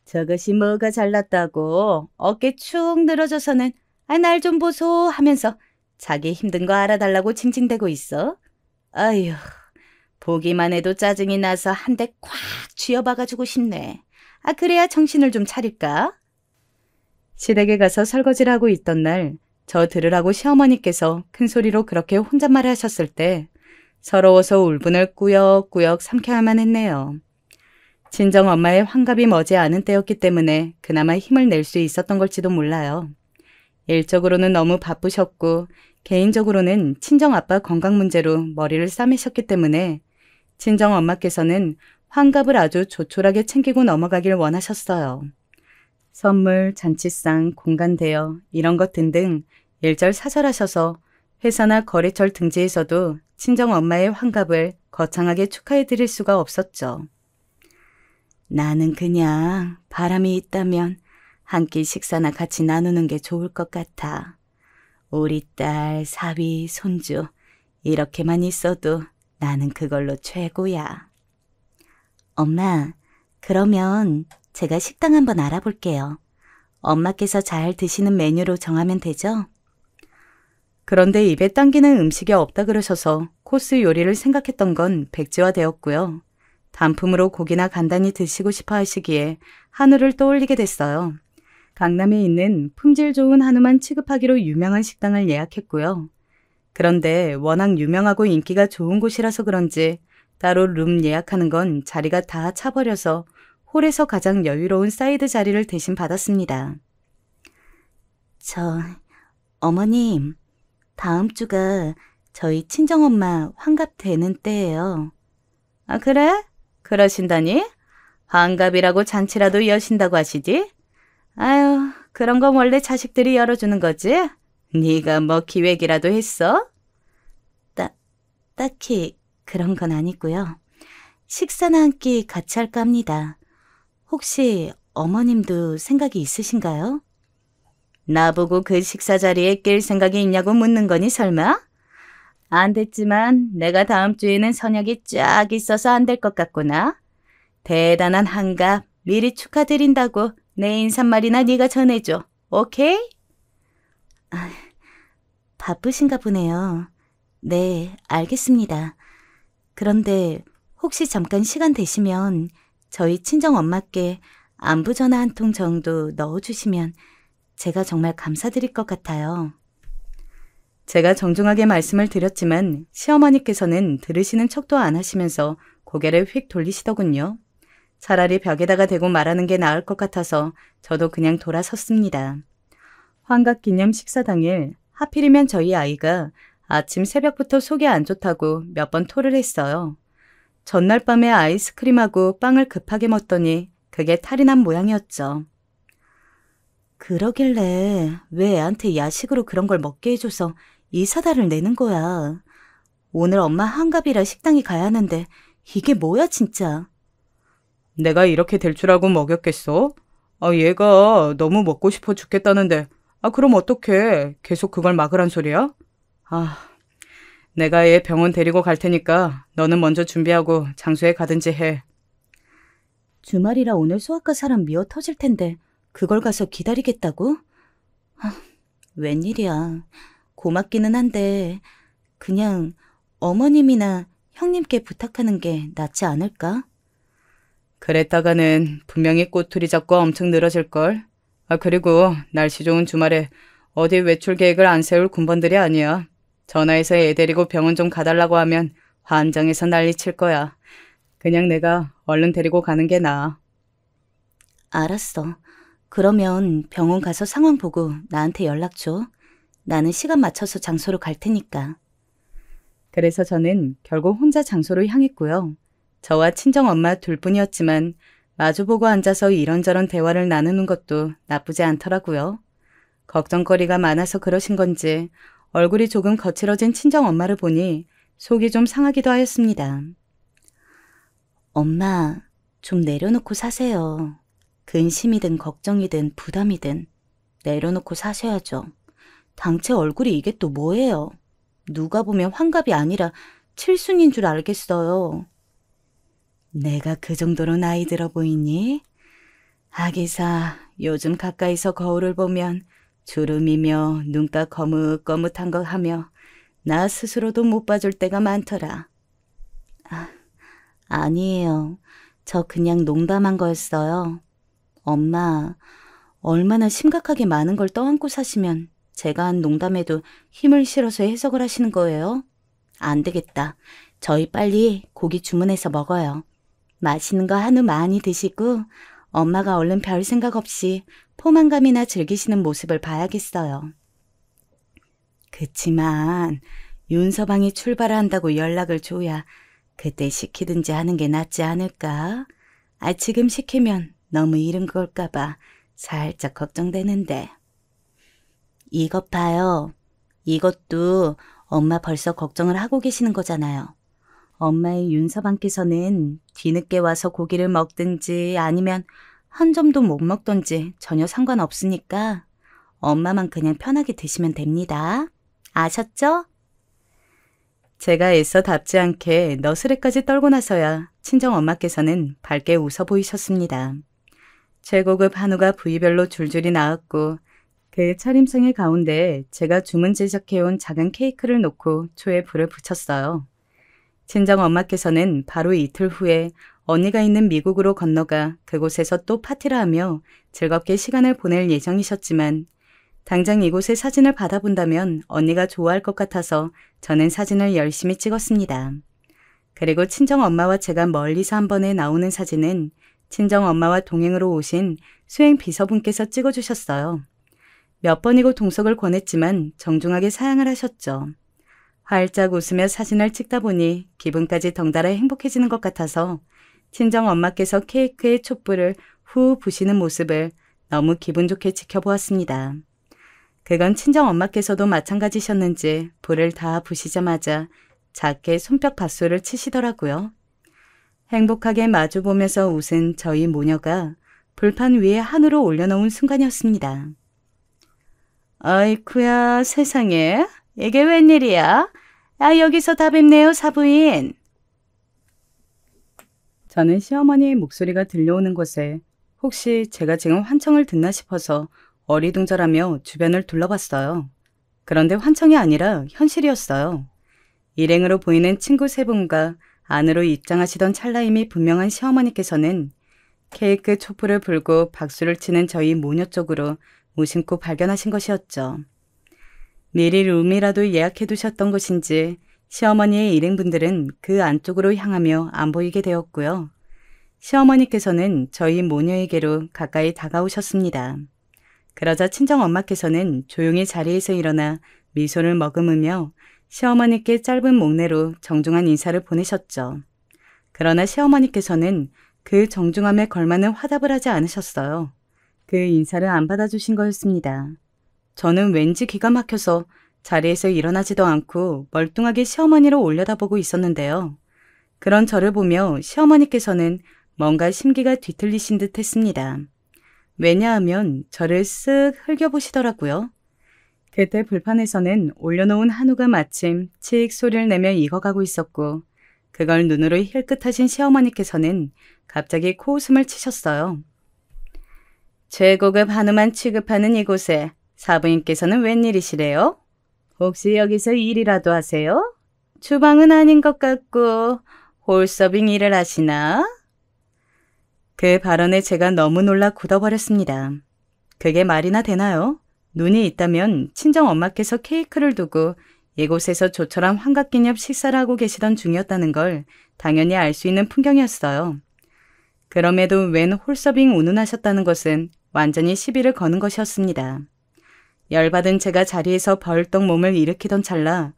저것이 뭐가 잘났다고 어깨 축 늘어져서는 날 좀 보소 하면서 자기 힘든 거 알아달라고 징징대고 있어. 아휴, 보기만 해도 짜증이 나서 한 대 콱 쥐어박아주고 싶네. 그래야 정신을 좀 차릴까? 시댁에 가서 설거지를 하고 있던 날 저 들으라고 시어머니께서 큰 소리로 그렇게 혼잣말을 하셨을 때 서러워서 울분을 꾸역꾸역 삼켜야만 했네요. 친정 엄마의 환갑이 머지않은 때였기 때문에 그나마 힘을 낼 수 있었던 걸지도 몰라요. 일적으로는 너무 바쁘셨고 개인적으로는 친정 아빠 건강 문제로 머리를 싸매셨기 때문에 친정 엄마께서는 환갑을 아주 조촐하게 챙기고 넘어가길 원하셨어요. 선물, 잔치상, 공간 대여 이런 것 등등 일절사절하셔서 회사나 거래처 등지에서도 친정 엄마의 환갑을 거창하게 축하해 드릴 수가 없었죠. 나는 그냥 바람이 있다면 한 끼 식사나 같이 나누는 게 좋을 것 같아. 우리 딸, 사위, 손주 이렇게만 있어도 나는 그걸로 최고야. 엄마, 그러면 제가 식당 한번 알아볼게요. 엄마께서 잘 드시는 메뉴로 정하면 되죠? 그런데 입에 당기는 음식이 없다 그러셔서 코스 요리를 생각했던 건 백지화되었고요. 단품으로 고기나 간단히 드시고 싶어 하시기에 한우를 떠올리게 됐어요. 강남에 있는 품질 좋은 한우만 취급하기로 유명한 식당을 예약했고요. 그런데 워낙 유명하고 인기가 좋은 곳이라서 그런지 따로 룸 예약하는 건 자리가 다 차버려서 홀에서 가장 여유로운 사이드 자리를 대신 받았습니다. 어머님, 다음 주가 저희 친정엄마 환갑 되는 때예요. 아, 그래? 그러신다니? 환갑이라고 잔치라도 여신다고 하시지? 아유, 그런 건 원래 자식들이 열어주는 거지? 네가 뭐 기획이라도 했어? 딱히 그런 건 아니고요. 식사나 한 끼 같이 할까 합니다. 혹시 어머님도 생각이 있으신가요? 나보고 그 식사 자리에 낄 생각이 있냐고 묻는 거니 설마? 안 됐지만 내가 다음 주에는 선약이 쫙 있어서 안 될 것 같구나. 대단한 환갑 미리 축하드린다고 내 인사말이나 네가 전해줘. 오케이? 바쁘신가 보네요. 네, 알겠습니다. 그런데 혹시 잠깐 시간 되시면 저희 친정엄마께 안부 전화 한 통 정도 넣어주시면 제가 정말 감사드릴 것 같아요. 제가 정중하게 말씀을 드렸지만 시어머니께서는 들으시는 척도 안 하시면서 고개를 휙 돌리시더군요. 차라리 벽에다가 대고 말하는 게 나을 것 같아서 저도 그냥 돌아섰습니다. 환갑 기념 식사 당일 하필이면 저희 아이가 아침 새벽부터 속이 안 좋다고 몇 번 토를 했어요. 전날 밤에 아이스크림하고 빵을 급하게 먹더니 그게 탈이 난 모양이었죠. 그러길래 왜 애한테 야식으로 그런 걸 먹게 해줘서 이 사달을 내는 거야. 오늘 엄마 환갑이라 식당에 가야 하는데 이게 뭐야 진짜. 내가 이렇게 될 줄 알고 먹였겠어? 얘가 너무 먹고 싶어 죽겠다는데 그럼 어떡해. 계속 그걸 막으란 소리야? 내가 얘 병원 데리고 갈 테니까 너는 먼저 준비하고 장소에 가든지 해. 주말이라 오늘 소아과 사람 미어 터질 텐데 그걸 가서 기다리겠다고? 웬일이야. 고맙기는 한데 그냥 어머님이나 형님께 부탁하는 게 낫지 않을까? 그랬다가는 분명히 꼬투리 잡고 엄청 늘어질걸. 그리고 날씨 좋은 주말에 어디 외출 계획을 안 세울 군번들이 아니야. 전화해서 애 데리고 병원 좀 가달라고 하면 환장해서 난리칠 거야. 그냥 내가 얼른 데리고 가는 게 나아. 알았어. 그러면 병원 가서 상황 보고 나한테 연락 줘. 나는 시간 맞춰서 장소로 갈 테니까. 그래서 저는 결국 혼자 장소로 향했고요. 저와 친정엄마 둘뿐이었지만 마주보고 앉아서 이런저런 대화를 나누는 것도 나쁘지 않더라고요. 걱정거리가 많아서 그러신 건지 얼굴이 조금 거칠어진 친정엄마를 보니 속이 좀 상하기도 하였습니다. 엄마, 좀 내려놓고 사세요. 근심이든 걱정이든 부담이든 내려놓고 사셔야죠. 당체 얼굴이 이게 또 뭐예요? 누가 보면 환갑이 아니라 칠순인 줄 알겠어요. 내가 그 정도로 나이 들어 보이니? 하기사 요즘 가까이서 거울을 보면 주름이며 눈가 거뭇거뭇한 거 하며 나 스스로도 못 봐줄 때가 많더라. 아니에요. 저 그냥 농담한 거였어요. 엄마, 얼마나 심각하게 많은 걸 떠안고 사시면 제가 한 농담에도 힘을 실어서 해석을 하시는 거예요? 안 되겠다. 저희 빨리 고기 주문해서 먹어요. 맛있는 거 한우 많이 드시고 엄마가 얼른 별 생각 없이 포만감이나 즐기시는 모습을 봐야겠어요. 그치만 윤서방이 출발을 한다고 연락을 줘야 그때 시키든지 하는 게 낫지 않을까? 지금 시키면 너무 이른 걸까 봐 살짝 걱정되는데. 이것 봐요. 이것도 엄마 벌써 걱정을 하고 계시는 거잖아요. 엄마의 윤서방께서는 뒤늦게 와서 고기를 먹든지 아니면 한 점도 못 먹던지 전혀 상관없으니까 엄마만 그냥 편하게 드시면 됩니다. 아셨죠? 제가 애써 답지 않게 너스레까지 떨고 나서야 친정엄마께서는 밝게 웃어 보이셨습니다. 최고급 한우가 부위별로 줄줄이 나왔고 그 차림상의 가운데 제가 주문 제작해온 작은 케이크를 놓고 초에 불을 붙였어요. 친정엄마께서는 바로 이틀 후에 언니가 있는 미국으로 건너가 그곳에서 또 파티를 하며 즐겁게 시간을 보낼 예정이셨지만 당장 이곳의 사진을 받아본다면 언니가 좋아할 것 같아서 저는 사진을 열심히 찍었습니다. 그리고 친정엄마와 제가 멀리서 한 번에 나오는 사진은 친정엄마와 동행으로 오신 수행 비서분께서 찍어주셨어요. 몇 번이고 동석을 권했지만 정중하게 사양을 하셨죠. 활짝 웃으며 사진을 찍다 보니 기분까지 덩달아 행복해지는 것 같아서 친정엄마께서 케이크에 촛불을 후 부시는 모습을 너무 기분 좋게 지켜보았습니다. 그건 친정엄마께서도 마찬가지셨는지 불을 다 부시자마자 작게 손뼉 밧소를 치시더라고요. 행복하게 마주보면서 웃은 저희 모녀가 불판 위에 한우를 올려놓은 순간이었습니다. 어이쿠야 세상에 이게 웬일이야? 여기서 다 뵙네요 사부인. 저는 시어머니의 목소리가 들려오는 곳에 혹시 제가 지금 환청을 듣나 싶어서 어리둥절하며 주변을 둘러봤어요. 그런데 환청이 아니라 현실이었어요. 일행으로 보이는 친구 세 분과 안으로 입장하시던 찰나임이 분명한 시어머니께서는 케이크 촛불을 불고 박수를 치는 저희 모녀 쪽으로 무심코 발견하신 것이었죠. 미리 룸이라도 예약해두셨던 것인지 시어머니의 일행분들은 그 안쪽으로 향하며 안 보이게 되었고요. 시어머니께서는 저희 모녀에게로 가까이 다가오셨습니다. 그러자 친정엄마께서는 조용히 자리에서 일어나 미소를 머금으며 시어머니께 짧은 목례로 정중한 인사를 보내셨죠. 그러나 시어머니께서는 그 정중함에 걸맞는 화답을 하지 않으셨어요. 그 인사를 안 받아주신 거였습니다. 저는 왠지 기가 막혀서 자리에서 일어나지도 않고 멀뚱하게 시어머니를 올려다보고 있었는데요. 그런 저를 보며 시어머니께서는 뭔가 심기가 뒤틀리신 듯 했습니다. 왜냐하면 저를 쓱 흘겨보시더라고요. 그때 불판에서는 올려놓은 한우가 마침 칙 소리를 내며 익어가고 있었고 그걸 눈으로 힐끗하신 시어머니께서는 갑자기 코웃음을 치셨어요. 최고급 한우만 취급하는 이곳에 사부인께서는 웬일이시래요? 혹시 여기서 일이라도 하세요? 주방은 아닌 것 같고 홀서빙 일을 하시나? 그 발언에 제가 너무 놀라 굳어버렸습니다. 그게 말이나 되나요? 눈이 있다면 친정엄마께서 케이크를 두고 이곳에서 조촐한 환갑기념 식사를 하고 계시던 중이었다는 걸 당연히 알 수 있는 풍경이었어요. 그럼에도 웬 홀서빙 운운하셨다는 것은 완전히 시비를 거는 것이었습니다. 열받은 제가 자리에서 벌떡 몸을 일으키던 찰나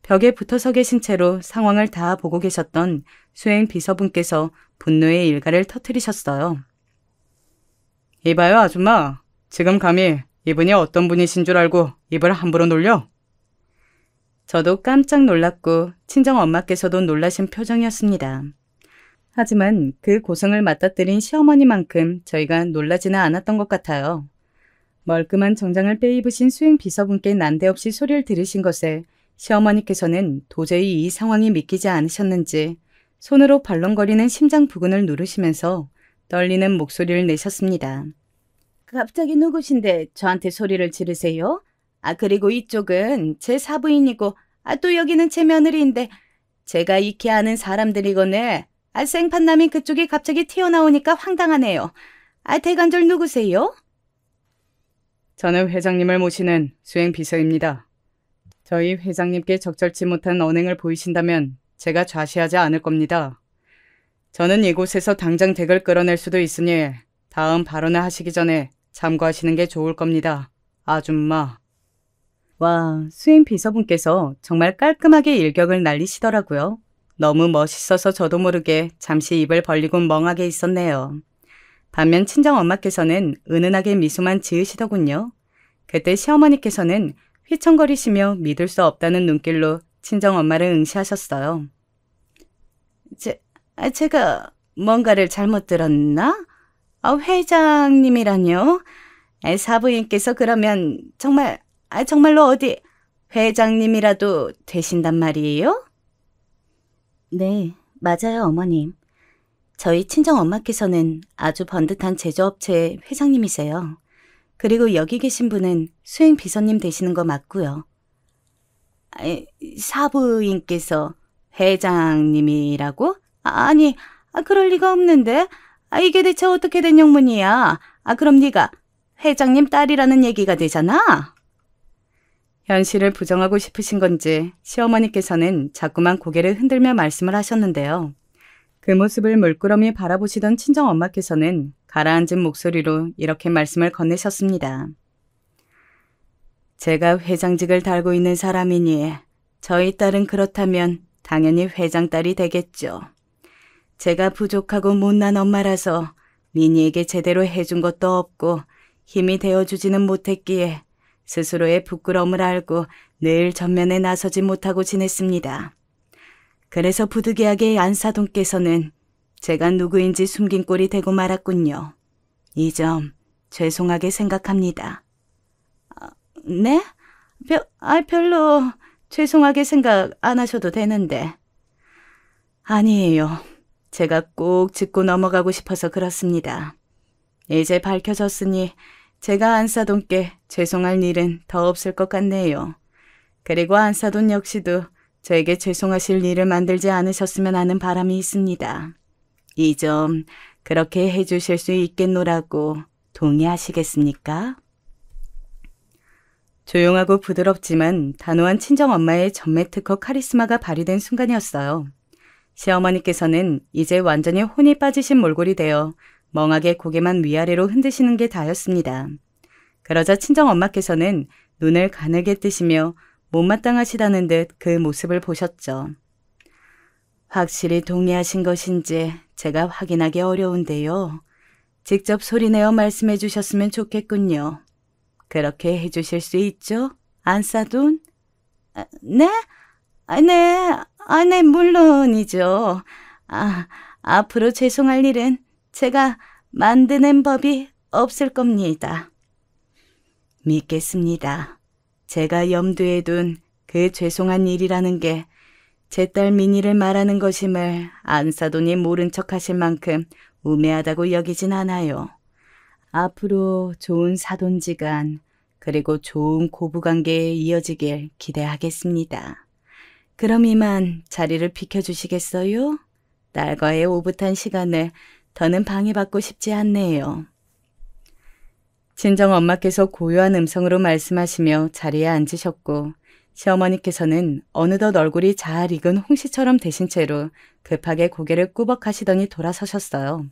벽에 붙어서 계신 채로 상황을 다 보고 계셨던 수행 비서분께서 분노의 일가를 터뜨리셨어요. 이봐요 아줌마. 지금 감히 이분이 어떤 분이신 줄 알고 입을 함부로 놀려? 저도 깜짝 놀랐고 친정엄마께서도 놀라신 표정이었습니다. 하지만 그 고성을 맞닥뜨린 시어머니만큼 저희가 놀라지는 않았던 것 같아요. 멀끔한 정장을 빼입으신 수행 비서분께 난데없이 소리를 들으신 것에 시어머니께서는 도저히 이 상황이 믿기지 않으셨는지 손으로 벌렁거리는 심장 부근을 누르시면서 떨리는 목소리를 내셨습니다. 갑자기 누구신데 저한테 소리를 지르세요? 그리고 이쪽은 제 사부인이고 또 여기는 제 며느리인데 제가 익히 아는 사람들이거늘 생판남인 그쪽이 갑자기 튀어나오니까 황당하네요. 대관절 누구세요? 저는 회장님을 모시는 수행비서입니다. 저희 회장님께 적절치 못한 언행을 보이신다면 제가 좌시하지 않을 겁니다. 저는 이곳에서 당장 댁을 끌어낼 수도 있으니 다음 발언을 하시기 전에 참고하시는 게 좋을 겁니다. 아줌마. 와, 수행비서분께서 정말 깔끔하게 일격을 날리시더라고요. 너무 멋있어서 저도 모르게 잠시 입을 벌리고 멍하게 있었네요. 반면 친정엄마께서는 은은하게 미소만 지으시더군요. 그때 시어머니께서는 휘청거리시며 믿을 수 없다는 눈길로 친정엄마를 응시하셨어요. 제가 뭔가를 잘못 들었나? 회장님이라뇨? 사부인께서 그러면 정말로 어디 회장님이라도 되신단 말이에요? 네, 맞아요, 어머님. 저희 친정엄마께서는 아주 번듯한 제조업체의 회장님이세요. 그리고 여기 계신 분은 수행비서님 되시는 거 맞고요. 사부인께서 회장님이라고? 아니, 그럴 리가 없는데. 이게 대체 어떻게 된 영문이야? 그럼 네가 회장님 딸이라는 얘기가 되잖아? 현실을 부정하고 싶으신 건지 시어머니께서는 자꾸만 고개를 흔들며 말씀을 하셨는데요. 그 모습을 물끄러미 바라보시던 친정엄마께서는 가라앉은 목소리로 이렇게 말씀을 건네셨습니다. 제가 회장직을 달고 있는 사람이니 저희 딸은 그렇다면 당연히 회장딸이 되겠죠. 제가 부족하고 못난 엄마라서 민희에게 제대로 해준 것도 없고 힘이 되어주지는 못했기에 스스로의 부끄러움을 알고 늘 전면에 나서지 못하고 지냈습니다. 그래서 부득이하게 안사돈께서는 제가 누구인지 숨긴 꼴이 되고 말았군요. 이 점 죄송하게 생각합니다. 네? 별로 죄송하게 생각 안 하셔도 되는데. 아니에요. 제가 꼭 짚고 넘어가고 싶어서 그렇습니다. 이제 밝혀졌으니 제가 안사돈께 죄송할 일은 더 없을 것 같네요. 그리고 안사돈 역시도 저에게 죄송하실 일을 만들지 않으셨으면 하는 바람이 있습니다. 이 점 그렇게 해주실 수 있겠노라고 동의하시겠습니까? 조용하고 부드럽지만 단호한 친정엄마의 전매특허 카리스마가 발휘된 순간이었어요. 시어머니께서는 이제 완전히 혼이 빠지신 몰골이 되어 멍하게 고개만 위아래로 흔드시는 게 다였습니다. 그러자 친정엄마께서는 눈을 가늘게 뜨시며 못마땅하시다는 듯 그 모습을 보셨죠. 확실히 동의하신 것인지 제가 확인하기 어려운데요. 직접 소리내어 말씀해 주셨으면 좋겠군요. 그렇게 해주실 수 있죠? 안사돈? 네? 네, 물론이죠. 앞으로 죄송할 일은 제가 만드는 법이 없을 겁니다. 믿겠습니다. 제가 염두에 둔 그 죄송한 일이라는 게 제 딸 민희를 말하는 것임을 안사돈이 모른 척 하실 만큼 우매하다고 여기진 않아요. 앞으로 좋은 사돈지간 그리고 좋은 고부관계에 이어지길 기대하겠습니다. 그럼 이만 자리를 비켜주시겠어요? 딸과의 오붓한 시간을 더는 방해받고 싶지 않네요. 친정엄마께서 고요한 음성으로 말씀하시며 자리에 앉으셨고 시어머니께서는 어느덧 얼굴이 잘 익은 홍시처럼 되신 채로 급하게 고개를 꾸벅하시더니 돌아서셨어요.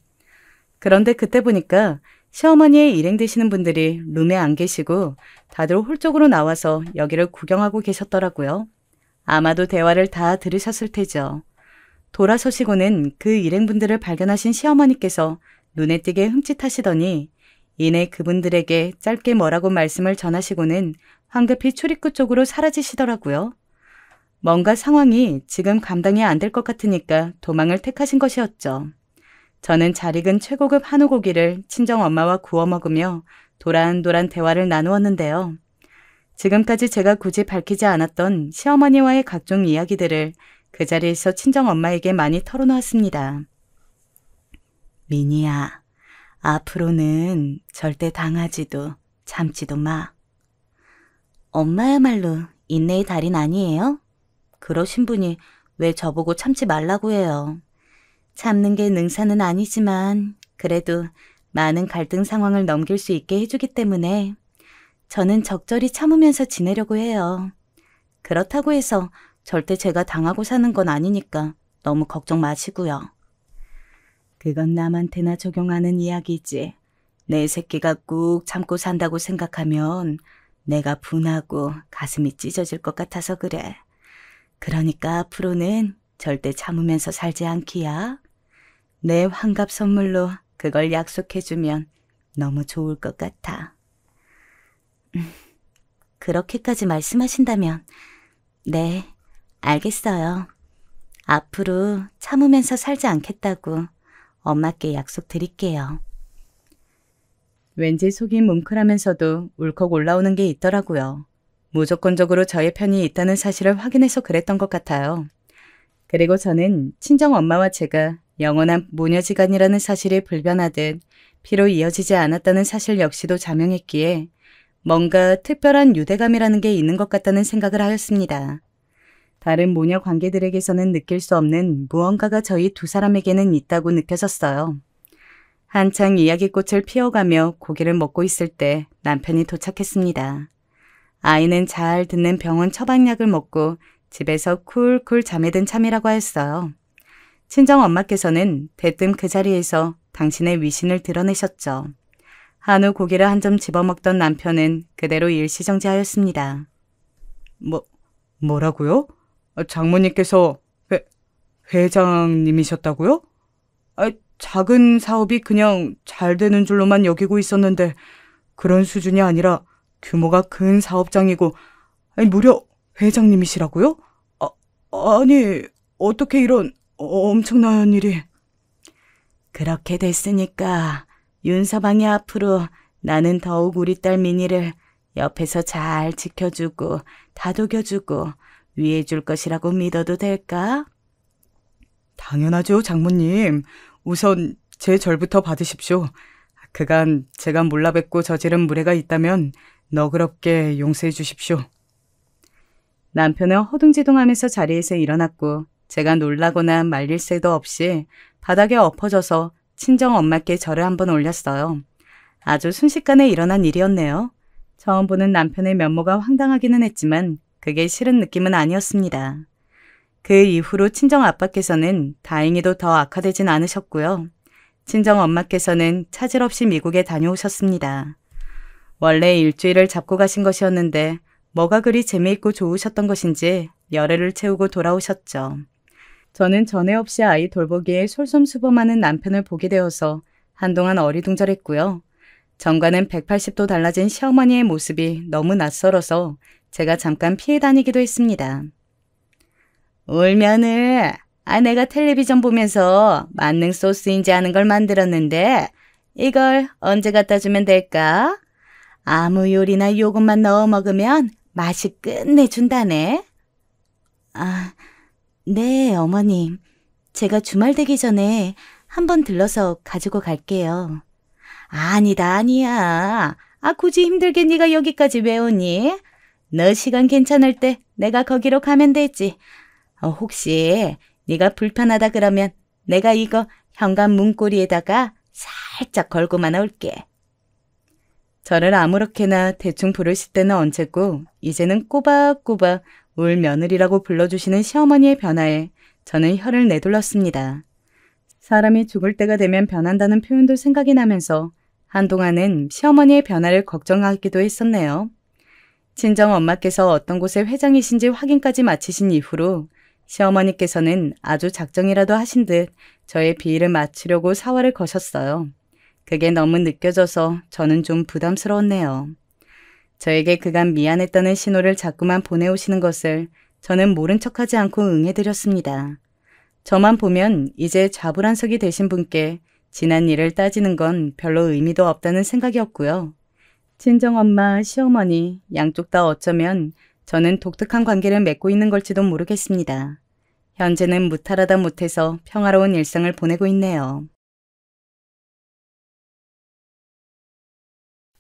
그런데 그때 보니까 시어머니의 일행 되시는 분들이 룸에 안 계시고 다들 홀 쪽으로 나와서 여기를 구경하고 계셨더라고요. 아마도 대화를 다 들으셨을 테죠. 돌아서시고는 그 일행분들을 발견하신 시어머니께서 눈에 띄게 흠칫하시더니 이내 그분들에게 짧게 뭐라고 말씀을 전하시고는 황급히 출입구 쪽으로 사라지시더라고요. 뭔가 상황이 지금 감당이 안 될 것 같으니까 도망을 택하신 것이었죠. 저는 잘 익은 최고급 한우고기를 친정엄마와 구워 먹으며 도란도란 대화를 나누었는데요. 지금까지 제가 굳이 밝히지 않았던 시어머니와의 각종 이야기들을 그 자리에서 친정엄마에게 많이 털어놓았습니다. 민희야, 앞으로는 절대 당하지도 참지도 마. 엄마야말로 인내의 달인 아니에요? 그러신 분이 왜 저보고 참지 말라고 해요. 참는 게 능사는 아니지만 그래도 많은 갈등 상황을 넘길 수 있게 해주기 때문에 저는 적절히 참으면서 지내려고 해요. 그렇다고 해서 절대 제가 당하고 사는 건 아니니까 너무 걱정 마시고요. 그건 남한테나 적용하는 이야기지. 내 새끼가 꾹 참고 산다고 생각하면 내가 분하고 가슴이 찢어질 것 같아서 그래. 그러니까 앞으로는 절대 참으면서 살지 않기야. 내 환갑 선물로 그걸 약속해주면 너무 좋을 것 같아. 그렇게까지 말씀하신다면 네, 알겠어요. 앞으로 참으면서 살지 않겠다고 엄마께 약속드릴게요. 왠지 속이 뭉클하면서도 울컥 올라오는 게 있더라고요. 무조건적으로 저의 편이 있다는 사실을 확인해서 그랬던 것 같아요. 그리고 저는 친정엄마와 제가 영원한 모녀지간이라는 사실이 불변하듯 피로 이어지지 않았다는 사실 역시도 자명했기에 뭔가 특별한 유대감이라는 게 있는 것 같다는 생각을 하였습니다. 다른 모녀 관계들에게서는 느낄 수 없는 무언가가 저희 두 사람에게는 있다고 느껴졌어요. 한창 이야기꽃을 피워가며 고기를 먹고 있을 때 남편이 도착했습니다. 아이는 잘 듣는 병원 처방약을 먹고 집에서 쿨쿨 잠에 든 참이라고 하였어요. 친정 엄마께서는 대뜸 그 자리에서 당신의 위신을 드러내셨죠. 한우 고기를 한 점 집어먹던 남편은 그대로 일시정지하였습니다. 뭐라고요? 장모님께서 회장님이셨다고요? 작은 사업이 그냥 잘 되는 줄로만 여기고 있었는데 그런 수준이 아니라 규모가 큰 사업장이고 무려 회장님이시라고요? 아니, 어떻게 이런 엄청난 일이. 그렇게 됐으니까 윤서방이 앞으로 나는 더욱 우리 딸 민희를 옆에서 잘 지켜주고 다독여주고 위해줄 것이라고 믿어도 될까? 당연하죠, 장모님. 우선 제 절부터 받으십시오. 그간 제가 몰라 뵙고 저지른 무례가 있다면 너그럽게 용서해 주십시오. 남편은 허둥지둥하면서 자리에서 일어났고 제가 놀라거나 말릴 새도 없이 바닥에 엎어져서 친정 엄마께 절을 한번 올렸어요. 아주 순식간에 일어난 일이었네요. 처음 보는 남편의 면모가 황당하기는 했지만 그게 싫은 느낌은 아니었습니다. 그 이후로 친정 아빠께서는 다행히도 더 악화되진 않으셨고요. 친정 엄마께서는 차질 없이 미국에 다녀오셨습니다. 원래 일주일을 잡고 가신 것이었는데 뭐가 그리 재미있고 좋으셨던 것인지 열흘을 채우고 돌아오셨죠. 저는 전에 없이 아이 돌보기에 솔선수범하는 남편을 보게 되어서 한동안 어리둥절했고요. 전과는 180도 달라진 시어머니의 모습이 너무 낯설어서 제가 잠깐 피해 다니기도 했습니다. 울면은 내가 텔레비전 보면서 만능 소스인지 아는 걸 만들었는데 이걸 언제 갖다 주면 될까? 아무 요리나 요것만 넣어 먹으면 맛이 끝내준다네. 네, 어머님. 제가 주말 되기 전에 한번 들러서 가지고 갈게요. 아니야. 굳이 힘들게 네가 여기까지 왜 오니? 너 시간 괜찮을 때 내가 거기로 가면 되지. 혹시 네가 불편하다 그러면 내가 이거 현관 문고리에다가 살짝 걸고만 올게. 저를 아무렇게나 대충 부르실 때는 언제고 이제는 꼬박꼬박 울 며느리라고 불러주시는 시어머니의 변화에 저는 혀를 내둘렀습니다. 사람이 죽을 때가 되면 변한다는 표현도 생각이 나면서 한동안은 시어머니의 변화를 걱정하기도 했었네요. 친정 엄마께서 어떤 곳의 회장이신지 확인까지 마치신 이후로 시어머니께서는 아주 작정이라도 하신 듯 저의 비위를 맞추려고 사활을 거셨어요. 그게 너무 느껴져서 저는 좀 부담스러웠네요. 저에게 그간 미안했다는 신호를 자꾸만 보내오시는 것을 저는 모른 척하지 않고 응해드렸습니다. 저만 보면 이제 좌불안석이 되신 분께 지난 일을 따지는 건 별로 의미도 없다는 생각이었고요. 친정엄마, 시어머니 양쪽 다 어쩌면 저는 독특한 관계를 맺고 있는 걸지도 모르겠습니다. 현재는 무탈하다 못해서 평화로운 일상을 보내고 있네요.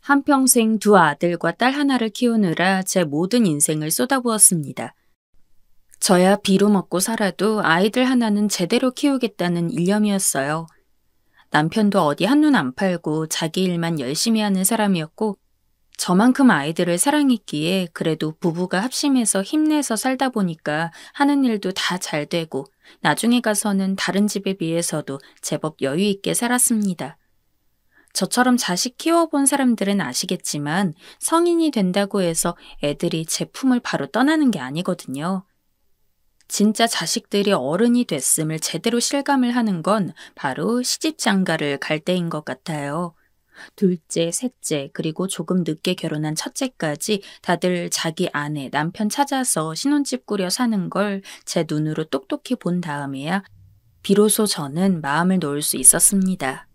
한평생 두 아들과 딸 하나를 키우느라 제 모든 인생을 쏟아부었습니다. 저야 비로 먹고 살아도 아이들 하나는 제대로 키우겠다는 일념이었어요. 남편도 어디 한눈 안 팔고 자기 일만 열심히 하는 사람이었고 저만큼 아이들을 사랑했기에 그래도 부부가 합심해서 힘내서 살다 보니까 하는 일도 다 잘 되고 나중에 가서는 다른 집에 비해서도 제법 여유 있게 살았습니다. 저처럼 자식 키워본 사람들은 아시겠지만 성인이 된다고 해서 애들이 제 품을 바로 떠나는 게 아니거든요. 진짜 자식들이 어른이 됐음을 제대로 실감을 하는 건 바로 시집장가를 갈 때인 것 같아요. 둘째, 셋째, 그리고 조금 늦게 결혼한 첫째까지 다들 자기 아내, 남편 찾아서 신혼집 꾸려 사는 걸 제 눈으로 똑똑히 본 다음에야 비로소 저는 마음을 놓을 수 있었습니다.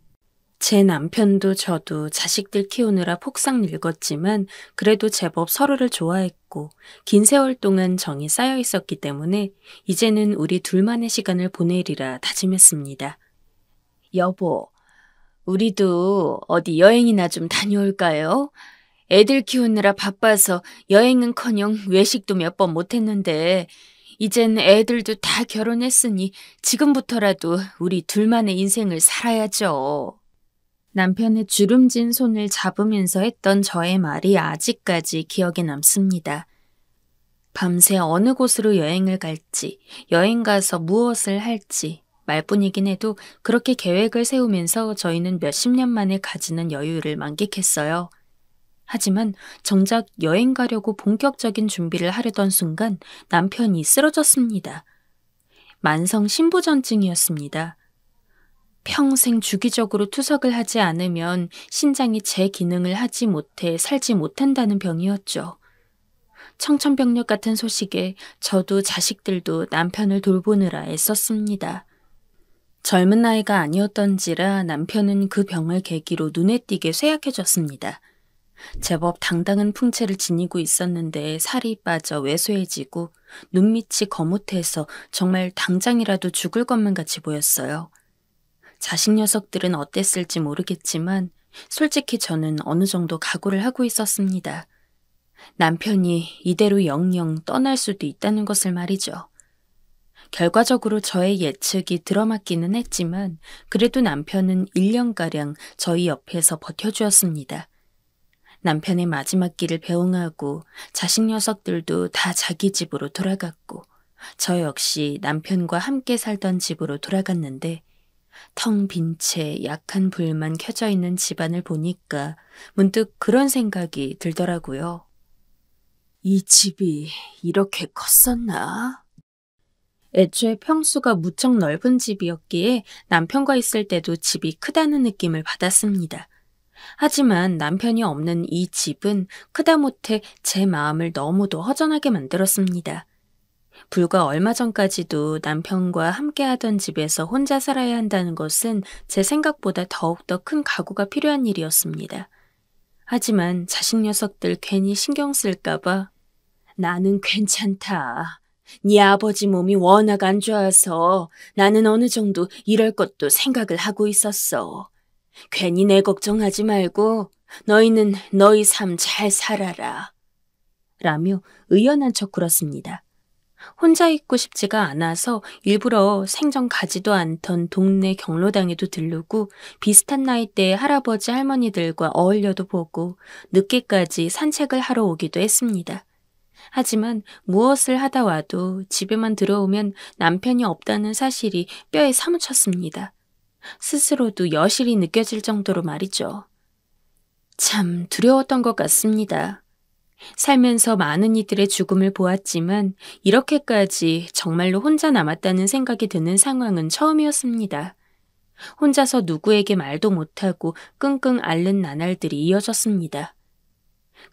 제 남편도 저도 자식들 키우느라 폭삭 늙었지만 그래도 제법 서로를 좋아했고 긴 세월 동안 정이 쌓여 있었기 때문에 이제는 우리 둘만의 시간을 보내리라 다짐했습니다. 여보, 우리도 어디 여행이나 좀 다녀올까요? 애들 키우느라 바빠서 여행은커녕 외식도 몇 번 못했는데 이젠 애들도 다 결혼했으니 지금부터라도 우리 둘만의 인생을 살아야죠. 남편의 주름진 손을 잡으면서 했던 저의 말이 아직까지 기억에 남습니다. 밤새 어느 곳으로 여행을 갈지, 여행 가서 무엇을 할지, 말뿐이긴 해도 그렇게 계획을 세우면서 저희는 몇십 년 만에 가지는 여유를 만끽했어요. 하지만 정작 여행 가려고 본격적인 준비를 하려던 순간 남편이 쓰러졌습니다. 만성 신부전증이었습니다. 평생 주기적으로 투석을 하지 않으면 신장이 제 기능을 하지 못해 살지 못한다는 병이었죠. 청천벽력 같은 소식에 저도 자식들도 남편을 돌보느라 애썼습니다. 젊은 나이가 아니었던지라 남편은 그 병을 계기로 눈에 띄게 쇠약해졌습니다. 제법 당당한 풍채를 지니고 있었는데 살이 빠져 왜소해지고 눈밑이 거뭇해서 정말 당장이라도 죽을 것만 같이 보였어요. 자식 녀석들은 어땠을지 모르겠지만 솔직히 저는 어느 정도 각오를 하고 있었습니다. 남편이 이대로 영영 떠날 수도 있다는 것을 말이죠. 결과적으로 저의 예측이 들어맞기는 했지만 그래도 남편은 1년가량 저희 옆에서 버텨주었습니다. 남편의 마지막 길을 배웅하고 자식 녀석들도 다 자기 집으로 돌아갔고 저 역시 남편과 함께 살던 집으로 돌아갔는데 텅 빈 채 약한 불만 켜져 있는 집안을 보니까 문득 그런 생각이 들더라고요. 이 집이 이렇게 컸었나? 애초에 평수가 무척 넓은 집이었기에 남편과 있을 때도 집이 크다는 느낌을 받았습니다. 하지만 남편이 없는 이 집은 크다 못해 제 마음을 너무도 허전하게 만들었습니다. 불과 얼마 전까지도 남편과 함께하던 집에서 혼자 살아야 한다는 것은 제 생각보다 더욱더 큰 각오가 필요한 일이었습니다. 하지만 자식 녀석들 괜히 신경 쓸까봐 나는 괜찮다. 네 아버지 몸이 워낙 안 좋아서 나는 어느 정도 이럴 것도 생각을 하고 있었어. 괜히 내 걱정하지 말고 너희는 너희 삶 잘 살아라. 라며 의연한 척 굴었습니다. 혼자 있고 싶지가 않아서 일부러 생전 가지도 않던 동네 경로당에도 들르고 비슷한 나이대의 할아버지 할머니들과 어울려도 보고 늦게까지 산책을 하러 오기도 했습니다. 하지만 무엇을 하다 와도 집에만 들어오면 남편이 없다는 사실이 뼈에 사무쳤습니다. 스스로도 여실히 느껴질 정도로 말이죠. 참 두려웠던 것 같습니다. 살면서 많은 이들의 죽음을 보았지만 이렇게까지 정말로 혼자 남았다는 생각이 드는 상황은 처음이었습니다. 혼자서 누구에게 말도 못하고 끙끙 앓는 나날들이 이어졌습니다.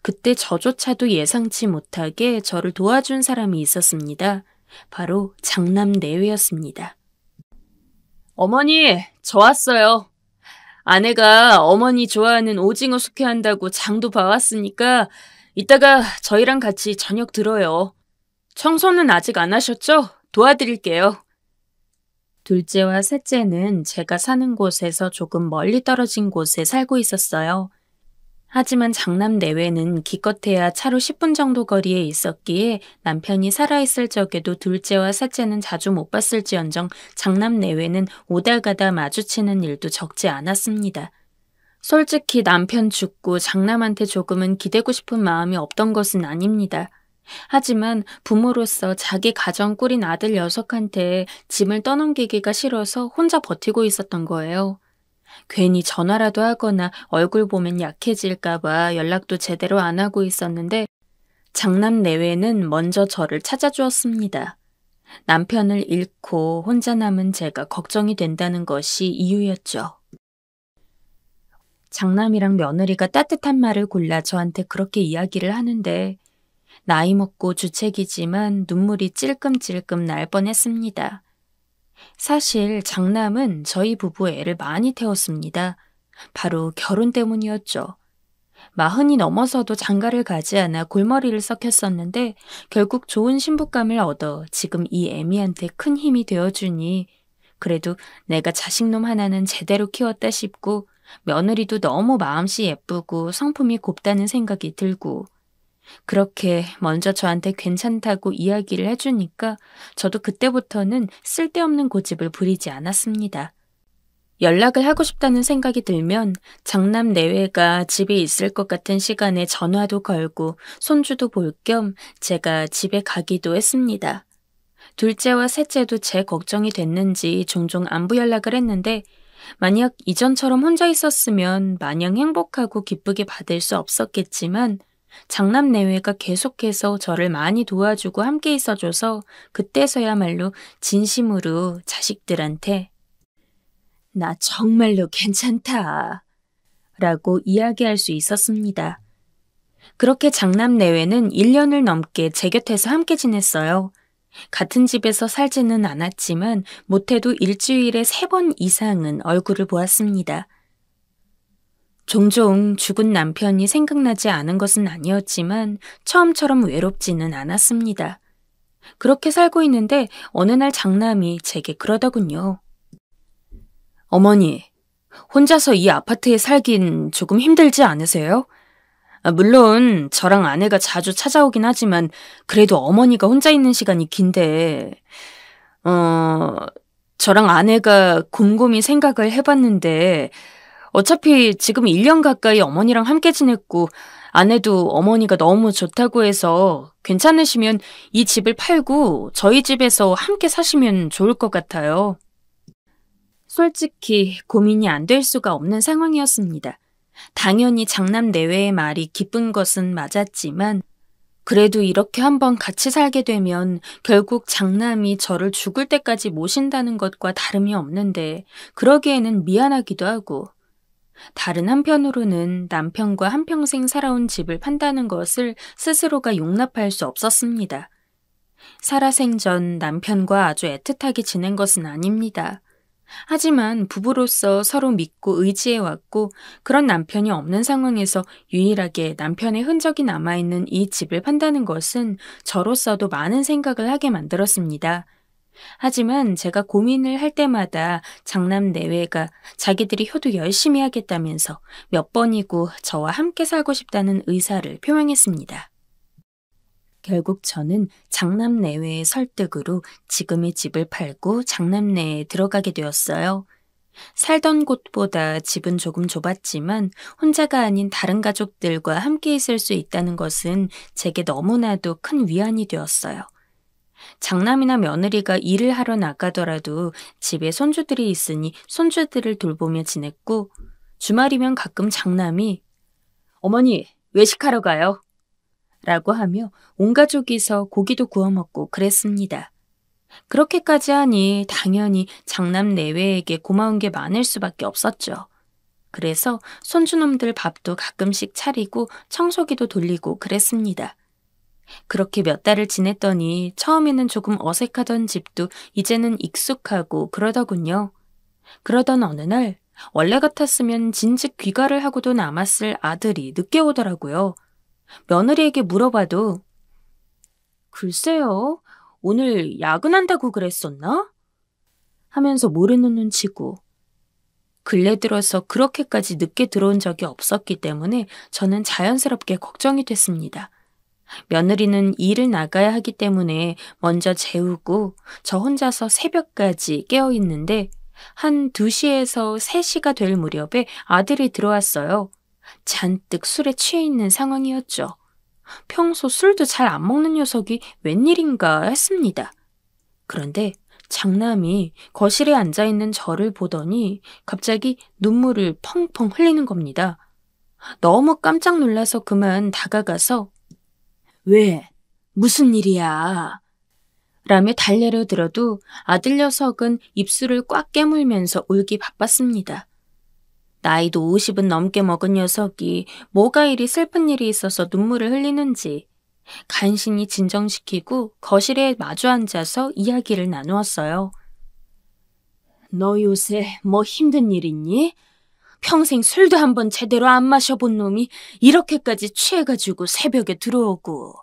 그때 저조차도 예상치 못하게 저를 도와준 사람이 있었습니다. 바로 장남 내외였습니다. 어머니, 저 왔어요. 아내가 어머니 좋아하는 오징어 숙회한다고 장도 봐왔으니까 이따가 저희랑 같이 저녁 들어요. 청소는 아직 안 하셨죠? 도와드릴게요. 둘째와 셋째는 제가 사는 곳에서 조금 멀리 떨어진 곳에 살고 있었어요. 하지만 장남 내외는 기껏해야 차로 10분 정도 거리에 있었기에 남편이 살아있을 적에도 둘째와 셋째는 자주 못 봤을지언정 장남 내외는 오다 가다 마주치는 일도 적지 않았습니다. 솔직히 남편 죽고 장남한테 조금은 기대고 싶은 마음이 없던 것은 아닙니다. 하지만 부모로서 자기 가정 꾸린 아들 녀석한테 짐을 떠넘기기가 싫어서 혼자 버티고 있었던 거예요. 괜히 전화라도 하거나 얼굴 보면 약해질까봐 연락도 제대로 안 하고 있었는데 장남 내외는 먼저 저를 찾아주었습니다. 남편을 잃고 혼자 남은 제가 걱정이 된다는 것이 이유였죠. 장남이랑 며느리가 따뜻한 말을 골라 저한테 그렇게 이야기를 하는데 나이 먹고 주책이지만 눈물이 찔끔찔끔 날 뻔했습니다. 사실 장남은 저희 부부의 애를 많이 태웠습니다. 바로 결혼 때문이었죠. 40이 넘어서도 장가를 가지 않아 골머리를 썩혔었는데 결국 좋은 신부감을 얻어 지금 이 애미한테 큰 힘이 되어주니 그래도 내가 자식놈 하나는 제대로 키웠다 싶고 며느리도 너무 마음씨 예쁘고 성품이 곱다는 생각이 들고 그렇게 먼저 저한테 괜찮다고 이야기를 해주니까 저도 그때부터는 쓸데없는 고집을 부리지 않았습니다. 연락을 하고 싶다는 생각이 들면 장남 내외가 집에 있을 것 같은 시간에 전화도 걸고 손주도 볼 겸 제가 집에 가기도 했습니다. 둘째와 셋째도 제 걱정이 됐는지 종종 안부 연락을 했는데 만약 이전처럼 혼자 있었으면 마냥 행복하고 기쁘게 받을 수 없었겠지만 장남 내외가 계속해서 저를 많이 도와주고 함께 있어줘서 그때서야말로 진심으로 자식들한테 나 정말로 괜찮다 라고 이야기할 수 있었습니다. 그렇게 장남 내외는 1년을 넘게 제 곁에서 함께 지냈어요. 같은 집에서 살지는 않았지만 못해도 일주일에 3번 이상은 얼굴을 보았습니다. 종종 죽은 남편이 생각나지 않은 것은 아니었지만 처음처럼 외롭지는 않았습니다. 그렇게 살고 있는데 어느 날 장남이 제게 그러더군요. 어머니, 혼자서 이 아파트에 살긴 조금 힘들지 않으세요? 물론 저랑 아내가 자주 찾아오긴 하지만 그래도 어머니가 혼자 있는 시간이 긴데 저랑 아내가 곰곰이 생각을 해봤는데 어차피 지금 1년 가까이 어머니랑 함께 지냈고 아내도 어머니가 너무 좋다고 해서 괜찮으시면 이 집을 팔고 저희 집에서 함께 사시면 좋을 것 같아요. 솔직히 고민이 안 될 수가 없는 상황이었습니다. 당연히 장남 내외의 말이 기쁜 것은 맞았지만 그래도 이렇게 한번 같이 살게 되면 결국 장남이 저를 죽을 때까지 모신다는 것과 다름이 없는데 그러기에는 미안하기도 하고 다른 한편으로는 남편과 한평생 살아온 집을 판다는 것을 스스로가 용납할 수 없었습니다. 살아생전 남편과 아주 애틋하게 지낸 것은 아닙니다. 하지만 부부로서 서로 믿고 의지해왔고 그런 남편이 없는 상황에서 유일하게 남편의 흔적이 남아있는 이 집을 판다는 것은 저로서도 많은 생각을 하게 만들었습니다. 하지만 제가 고민을 할 때마다 장남 내외가 자기들이 효도 열심히 하겠다면서 몇 번이고 저와 함께 살고 싶다는 의사를 표명했습니다. 결국 저는 장남 내외의 설득으로 지금의 집을 팔고 장남 내에 들어가게 되었어요. 살던 곳보다 집은 조금 좁았지만 혼자가 아닌 다른 가족들과 함께 있을 수 있다는 것은 제게 너무나도 큰 위안이 되었어요. 장남이나 며느리가 일을 하러 나가더라도 집에 손주들이 있으니 손주들을 돌보며 지냈고 주말이면 가끔 장남이 어머니 외식하러 가요 라고 하며 온 가족이서 고기도 구워 먹고 그랬습니다. 그렇게까지 하니 당연히 장남 내외에게 고마운 게 많을 수밖에 없었죠. 그래서 손주놈들 밥도 가끔씩 차리고 청소기도 돌리고 그랬습니다. 그렇게 몇 달을 지냈더니 처음에는 조금 어색하던 집도 이제는 익숙하고 그러더군요. 그러던 어느 날 원래 같았으면 진즉 귀가를 하고도 남았을 아들이 늦게 오더라고요. 며느리에게 물어봐도 글쎄요, 오늘 야근한다고 그랬었나? 하면서 모르는 눈치고 근래 들어서 그렇게까지 늦게 들어온 적이 없었기 때문에 저는 자연스럽게 걱정이 됐습니다. 며느리는 일을 나가야 하기 때문에 먼저 재우고 저 혼자서 새벽까지 깨어 있는데 한 2시에서 3시가 될 무렵에 아들이 들어왔어요. 잔뜩 술에 취해 있는 상황이었죠. 평소 술도 잘 안 먹는 녀석이 웬일인가 했습니다. 그런데 장남이 거실에 앉아있는 저를 보더니 갑자기 눈물을 펑펑 흘리는 겁니다. 너무 깜짝 놀라서 그만 다가가서 왜? 무슨 일이야? 라며 달래려 들어도 아들 녀석은 입술을 꽉 깨물면서 울기 바빴습니다. 나이도 50은 넘게 먹은 녀석이 뭐가 이리 슬픈 일이 있어서 눈물을 흘리는지 간신히 진정시키고 거실에 마주 앉아서 이야기를 나누었어요. 너 요새 뭐 힘든 일 있니? 평생 술도 한번 제대로 안 마셔본 놈이 이렇게까지 취해가지고 새벽에 들어오고.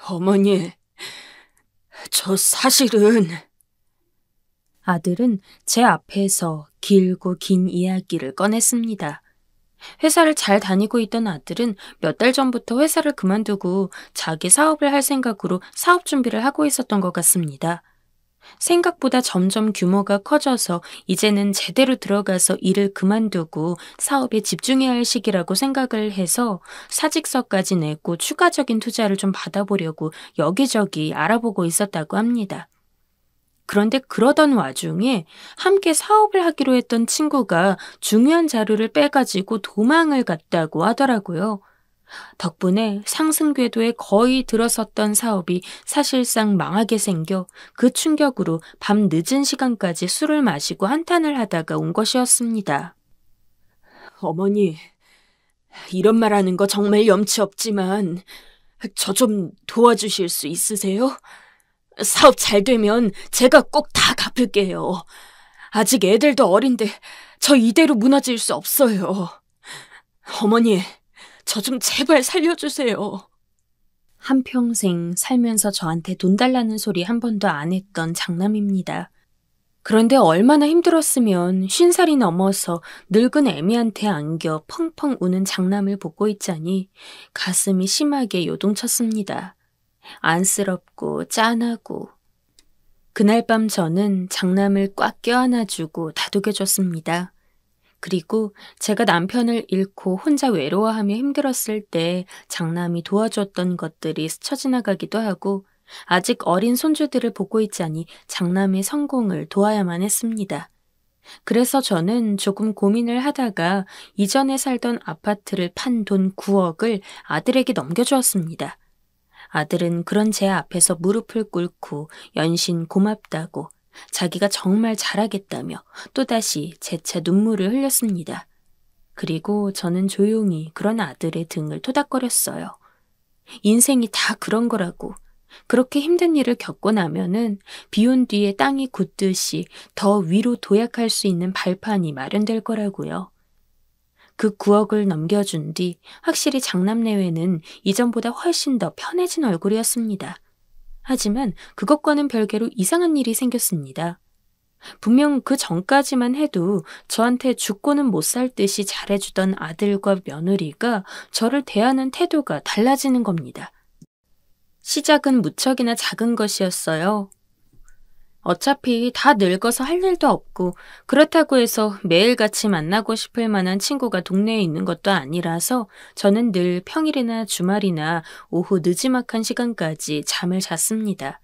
어머니, 저 사실은... 아들은 제 앞에서 길고 긴 이야기를 꺼냈습니다. 회사를 잘 다니고 있던 아들은 몇 달 전부터 회사를 그만두고 자기 사업을 할 생각으로 사업 준비를 하고 있었던 것 같습니다. 생각보다 점점 규모가 커져서 이제는 제대로 들어가서 일을 그만두고 사업에 집중해야 할 시기라고 생각을 해서 사직서까지 내고 추가적인 투자를 좀 받아보려고 여기저기 알아보고 있었다고 합니다. 그런데 그러던 와중에 함께 사업을 하기로 했던 친구가 중요한 자료를 빼가지고 도망을 갔다고 하더라고요. 덕분에 상승 궤도에 거의 들어섰던 사업이 사실상 망하게 생겨 그 충격으로 밤 늦은 시간까지 술을 마시고 한탄을 하다가 온 것이었습니다. 어머니, 이런 말 하는 거 정말 염치 없지만 저 좀 도와주실 수 있으세요? 사업 잘 되면 제가 꼭 다 갚을게요. 아직 애들도 어린데 저 이대로 무너질 수 없어요. 어머니, 저 좀 제발 살려주세요. 한평생 살면서 저한테 돈 달라는 소리 한 번도 안 했던 장남입니다. 그런데 얼마나 힘들었으면 50살이 넘어서 늙은 애미한테 안겨 펑펑 우는 장남을 보고 있자니 가슴이 심하게 요동쳤습니다. 안쓰럽고 짠하고. 그날 밤 저는 장남을 꽉 껴안아주고 다독여줬습니다. 그리고 제가 남편을 잃고 혼자 외로워하며 힘들었을 때 장남이 도와줬던 것들이 스쳐 지나가기도 하고 아직 어린 손주들을 보고 있자니 장남의 성공을 도와야만 했습니다. 그래서 저는 조금 고민을 하다가 이전에 살던 아파트를 판 돈 9억을 아들에게 넘겨주었습니다. 아들은 그런 제 앞에서 무릎을 꿇고 연신 고맙다고 자기가 정말 잘하겠다며 또다시 재차 눈물을 흘렸습니다. 그리고 저는 조용히 그런 아들의 등을 토닥거렸어요. 인생이 다 그런 거라고. 그렇게 힘든 일을 겪고 나면은 비온 뒤에 땅이 굳듯이 더 위로 도약할 수 있는 발판이 마련될 거라고요. 그 9억을 넘겨준 뒤 확실히 장남내외는 이전보다 훨씬 더 편해진 얼굴이었습니다. 하지만 그것과는 별개로 이상한 일이 생겼습니다. 분명 그 전까지만 해도 저한테 죽고는 못 살 듯이 잘해주던 아들과 며느리가 저를 대하는 태도가 달라지는 겁니다. 시작은 무척이나 작은 것이었어요. 어차피 다 늙어서 할 일도 없고 그렇다고 해서 매일같이 만나고 싶을 만한 친구가 동네에 있는 것도 아니라서 저는 늘 평일이나 주말이나 오후 느지막한 시간까지 잠을 잤습니다.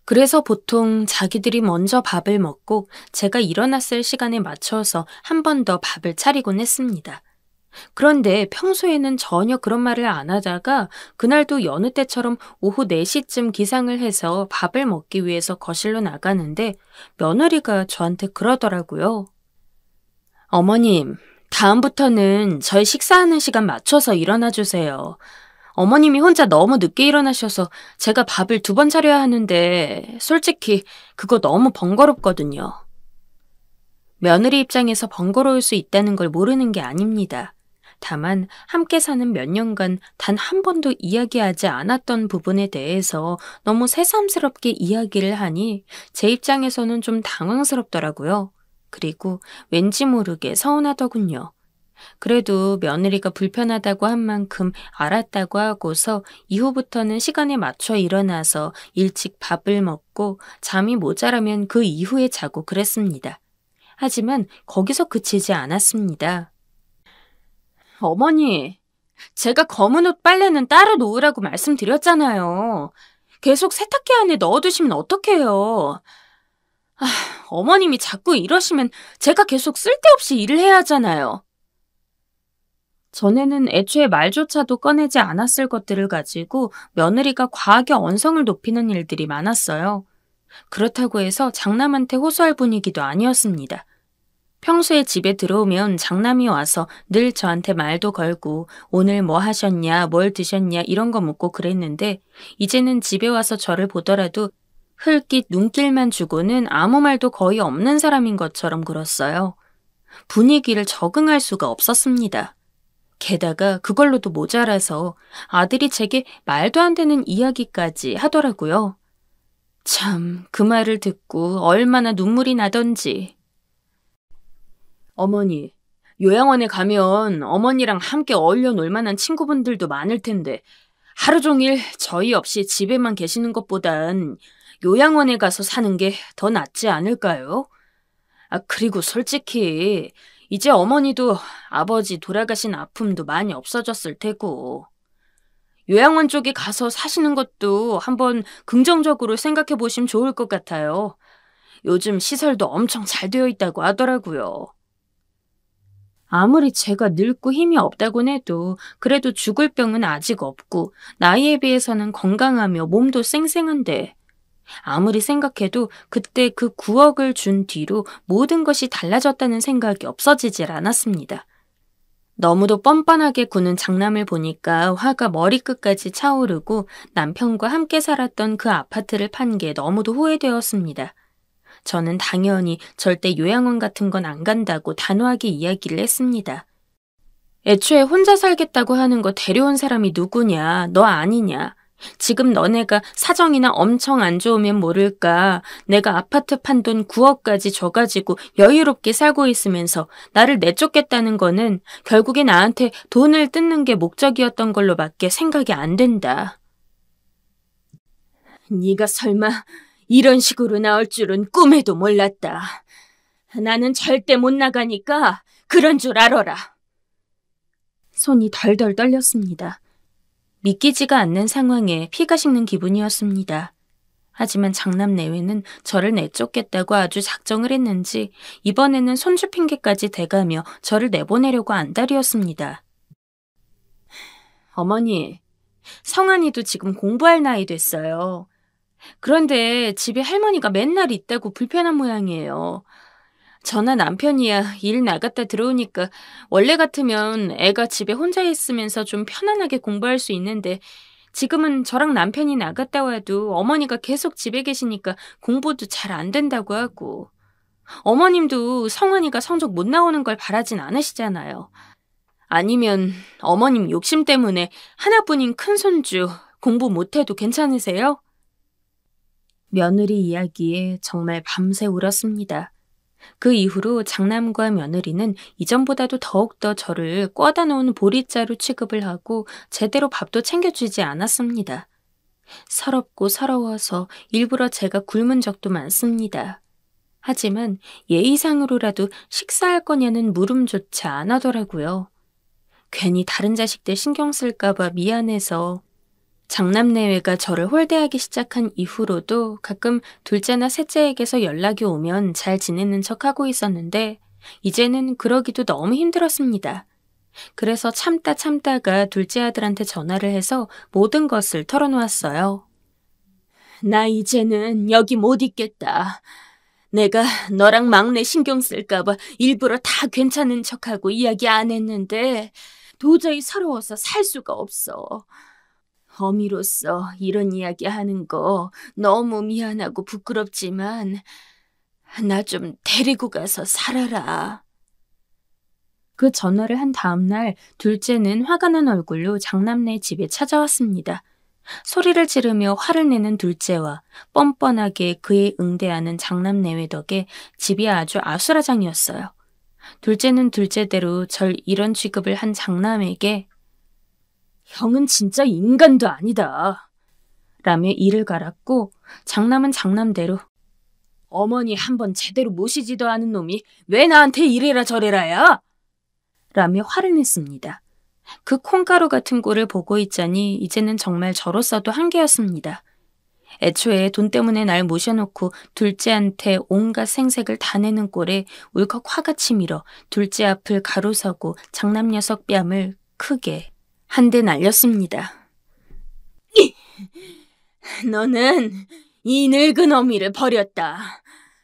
그래서 보통 자기들이 먼저 밥을 먹고 제가 일어났을 시간에 맞춰서 한 번 더 밥을 차리곤 했습니다. 그런데 평소에는 전혀 그런 말을 안 하다가 그날도 여느 때처럼 오후 4시쯤 기상을 해서 밥을 먹기 위해서 거실로 나가는데 며느리가 저한테 그러더라고요. 어머님, 다음부터는 저희 식사하는 시간 맞춰서 일어나 주세요. 어머님이 혼자 너무 늦게 일어나셔서 제가 밥을 2번 차려야 하는데 솔직히 그거 너무 번거롭거든요. 며느리 입장에서 번거로울 수 있다는 걸 모르는 게 아닙니다. 다만 함께 사는 몇 년간 단 한 번도 이야기하지 않았던 부분에 대해서 너무 새삼스럽게 이야기를 하니 제 입장에서는 좀 당황스럽더라고요. 그리고 왠지 모르게 서운하더군요. 그래도 며느리가 불편하다고 한 만큼 알았다고 하고서 이후부터는 시간에 맞춰 일어나서 일찍 밥을 먹고 잠이 모자라면 그 이후에 자고 그랬습니다. 하지만 거기서 그치지 않았습니다. 어머니, 제가 검은 옷 빨래는 따로 놓으라고 말씀드렸잖아요. 계속 세탁기 안에 넣어두시면 어떡해요. 어머님이 자꾸 이러시면 제가 계속 쓸데없이 일을 해야 하잖아요. 전에는 애초에 말조차도 꺼내지 않았을 것들을 가지고 며느리가 과하게 언성을 높이는 일들이 많았어요. 그렇다고 해서 장남한테 호소할 분위기도 아니었습니다. 평소에 집에 들어오면 장남이 와서 늘 저한테 말도 걸고 오늘 뭐 하셨냐, 뭘 드셨냐 이런 거 묻고 그랬는데 이제는 집에 와서 저를 보더라도 흘낏 눈길만 주고는 아무 말도 거의 없는 사람인 것처럼 굴었어요. 분위기를 적응할 수가 없었습니다. 게다가 그걸로도 모자라서 아들이 제게 말도 안 되는 이야기까지 하더라고요. 참, 그 말을 듣고 얼마나 눈물이 나던지. 어머니, 요양원에 가면 어머니랑 함께 어울려 놀 만한 친구분들도 많을 텐데 하루 종일 저희 없이 집에만 계시는 것보단 요양원에 가서 사는 게 더 낫지 않을까요? 그리고 솔직히 이제 어머니도 아버지 돌아가신 아픔도 많이 없어졌을 테고 요양원 쪽에 가서 사시는 것도 한번 긍정적으로 생각해 보시면 좋을 것 같아요. 요즘 시설도 엄청 잘 되어 있다고 하더라고요. 아무리 제가 늙고 힘이 없다곤 해도 그래도 죽을 병은 아직 없고 나이에 비해서는 건강하며 몸도 쌩쌩한데 아무리 생각해도 그때 그 9억을 준 뒤로 모든 것이 달라졌다는 생각이 없어지질 않았습니다. 너무도 뻔뻔하게 구는 장남을 보니까 화가 머리끝까지 차오르고 남편과 함께 살았던 그 아파트를 판 게 너무도 후회되었습니다. 저는 당연히 절대 요양원 같은 건 안 간다고 단호하게 이야기를 했습니다. 애초에 혼자 살겠다고 하는 거 데려온 사람이 누구냐, 너 아니냐. 지금 너네가 사정이나 엄청 안 좋으면 모를까 내가 아파트 판 돈 9억까지 줘가지고 여유롭게 살고 있으면서 나를 내쫓겠다는 거는 결국에 나한테 돈을 뜯는 게 목적이었던 걸로밖에 생각이 안 된다. 네가 설마 이런 식으로 나올 줄은 꿈에도 몰랐다. 나는 절대 못 나가니까 그런 줄 알아라. 손이 덜덜 떨렸습니다. 믿기지가 않는 상황에 피가 식는 기분이었습니다. 하지만 장남 내외는 저를 내쫓겠다고 아주 작정을 했는지 이번에는 손주 핑계까지 대가며 저를 내보내려고 안달이었습니다. 어머니, 성환이도 지금 공부할 나이 됐어요. 그런데 집에 할머니가 맨날 있다고 불편한 모양이에요. 저나 남편이야 일 나갔다 들어오니까 원래 같으면 애가 집에 혼자 있으면서 좀 편안하게 공부할 수 있는데 지금은 저랑 남편이 나갔다 와도 어머니가 계속 집에 계시니까 공부도 잘 안 된다고 하고 어머님도 성환이가 성적 못 나오는 걸 바라진 않으시잖아요. 아니면 어머님 욕심 때문에 하나뿐인 큰손주 공부 못해도 괜찮으세요? 며느리 이야기에 정말 밤새 울었습니다. 그 이후로 장남과 며느리는 이전보다도 더욱더 저를 꿔다 놓은 보리자루 취급을 하고 제대로 밥도 챙겨주지 않았습니다. 서럽고 서러워서 일부러 제가 굶은 적도 많습니다. 하지만 예의상으로라도 식사할 거냐는 물음조차 안 하더라고요. 괜히 다른 자식들 신경 쓸까봐 미안해서 장남내외가 저를 홀대하기 시작한 이후로도 가끔 둘째나 셋째에게서 연락이 오면 잘 지내는 척하고 있었는데 이제는 그러기도 너무 힘들었습니다. 그래서 참다가 둘째 아들한테 전화를 해서 모든 것을 털어놓았어요. 나 이제는 여기 못 있겠다. 내가 너랑 막내 신경 쓸까봐 일부러 다 괜찮은 척하고 이야기 안 했는데 도저히 서러워서 살 수가 없어. 어미로서 이런 이야기 하는 거 너무 미안하고 부끄럽지만 나 좀 데리고 가서 살아라. 그 전화를 한 다음 날 둘째는 화가 난 얼굴로 장남네 집에 찾아왔습니다. 소리를 지르며 화를 내는 둘째와 뻔뻔하게 그에 응대하는 장남내외 덕에 집이 아주 아수라장이었어요. 둘째는 둘째대로 절 이런 취급을 한 장남에게 형은 진짜 인간도 아니다 라며 이를 갈았고 장남은 장남대로 어머니 한번 제대로 모시지도 않은 놈이 왜 나한테 이래라 저래라야? 라며 화를 냈습니다. 그 콩가루 같은 꼴을 보고 있자니 이제는 정말 저로서도 한계였습니다. 애초에 돈 때문에 날 모셔놓고 둘째한테 온갖 생색을 다 내는 꼴에 울컥 화가 치밀어 둘째 앞을 가로서고 장남 녀석 뺨을 크게 한 대 날렸습니다. 너는 이 늙은 어미를 버렸다.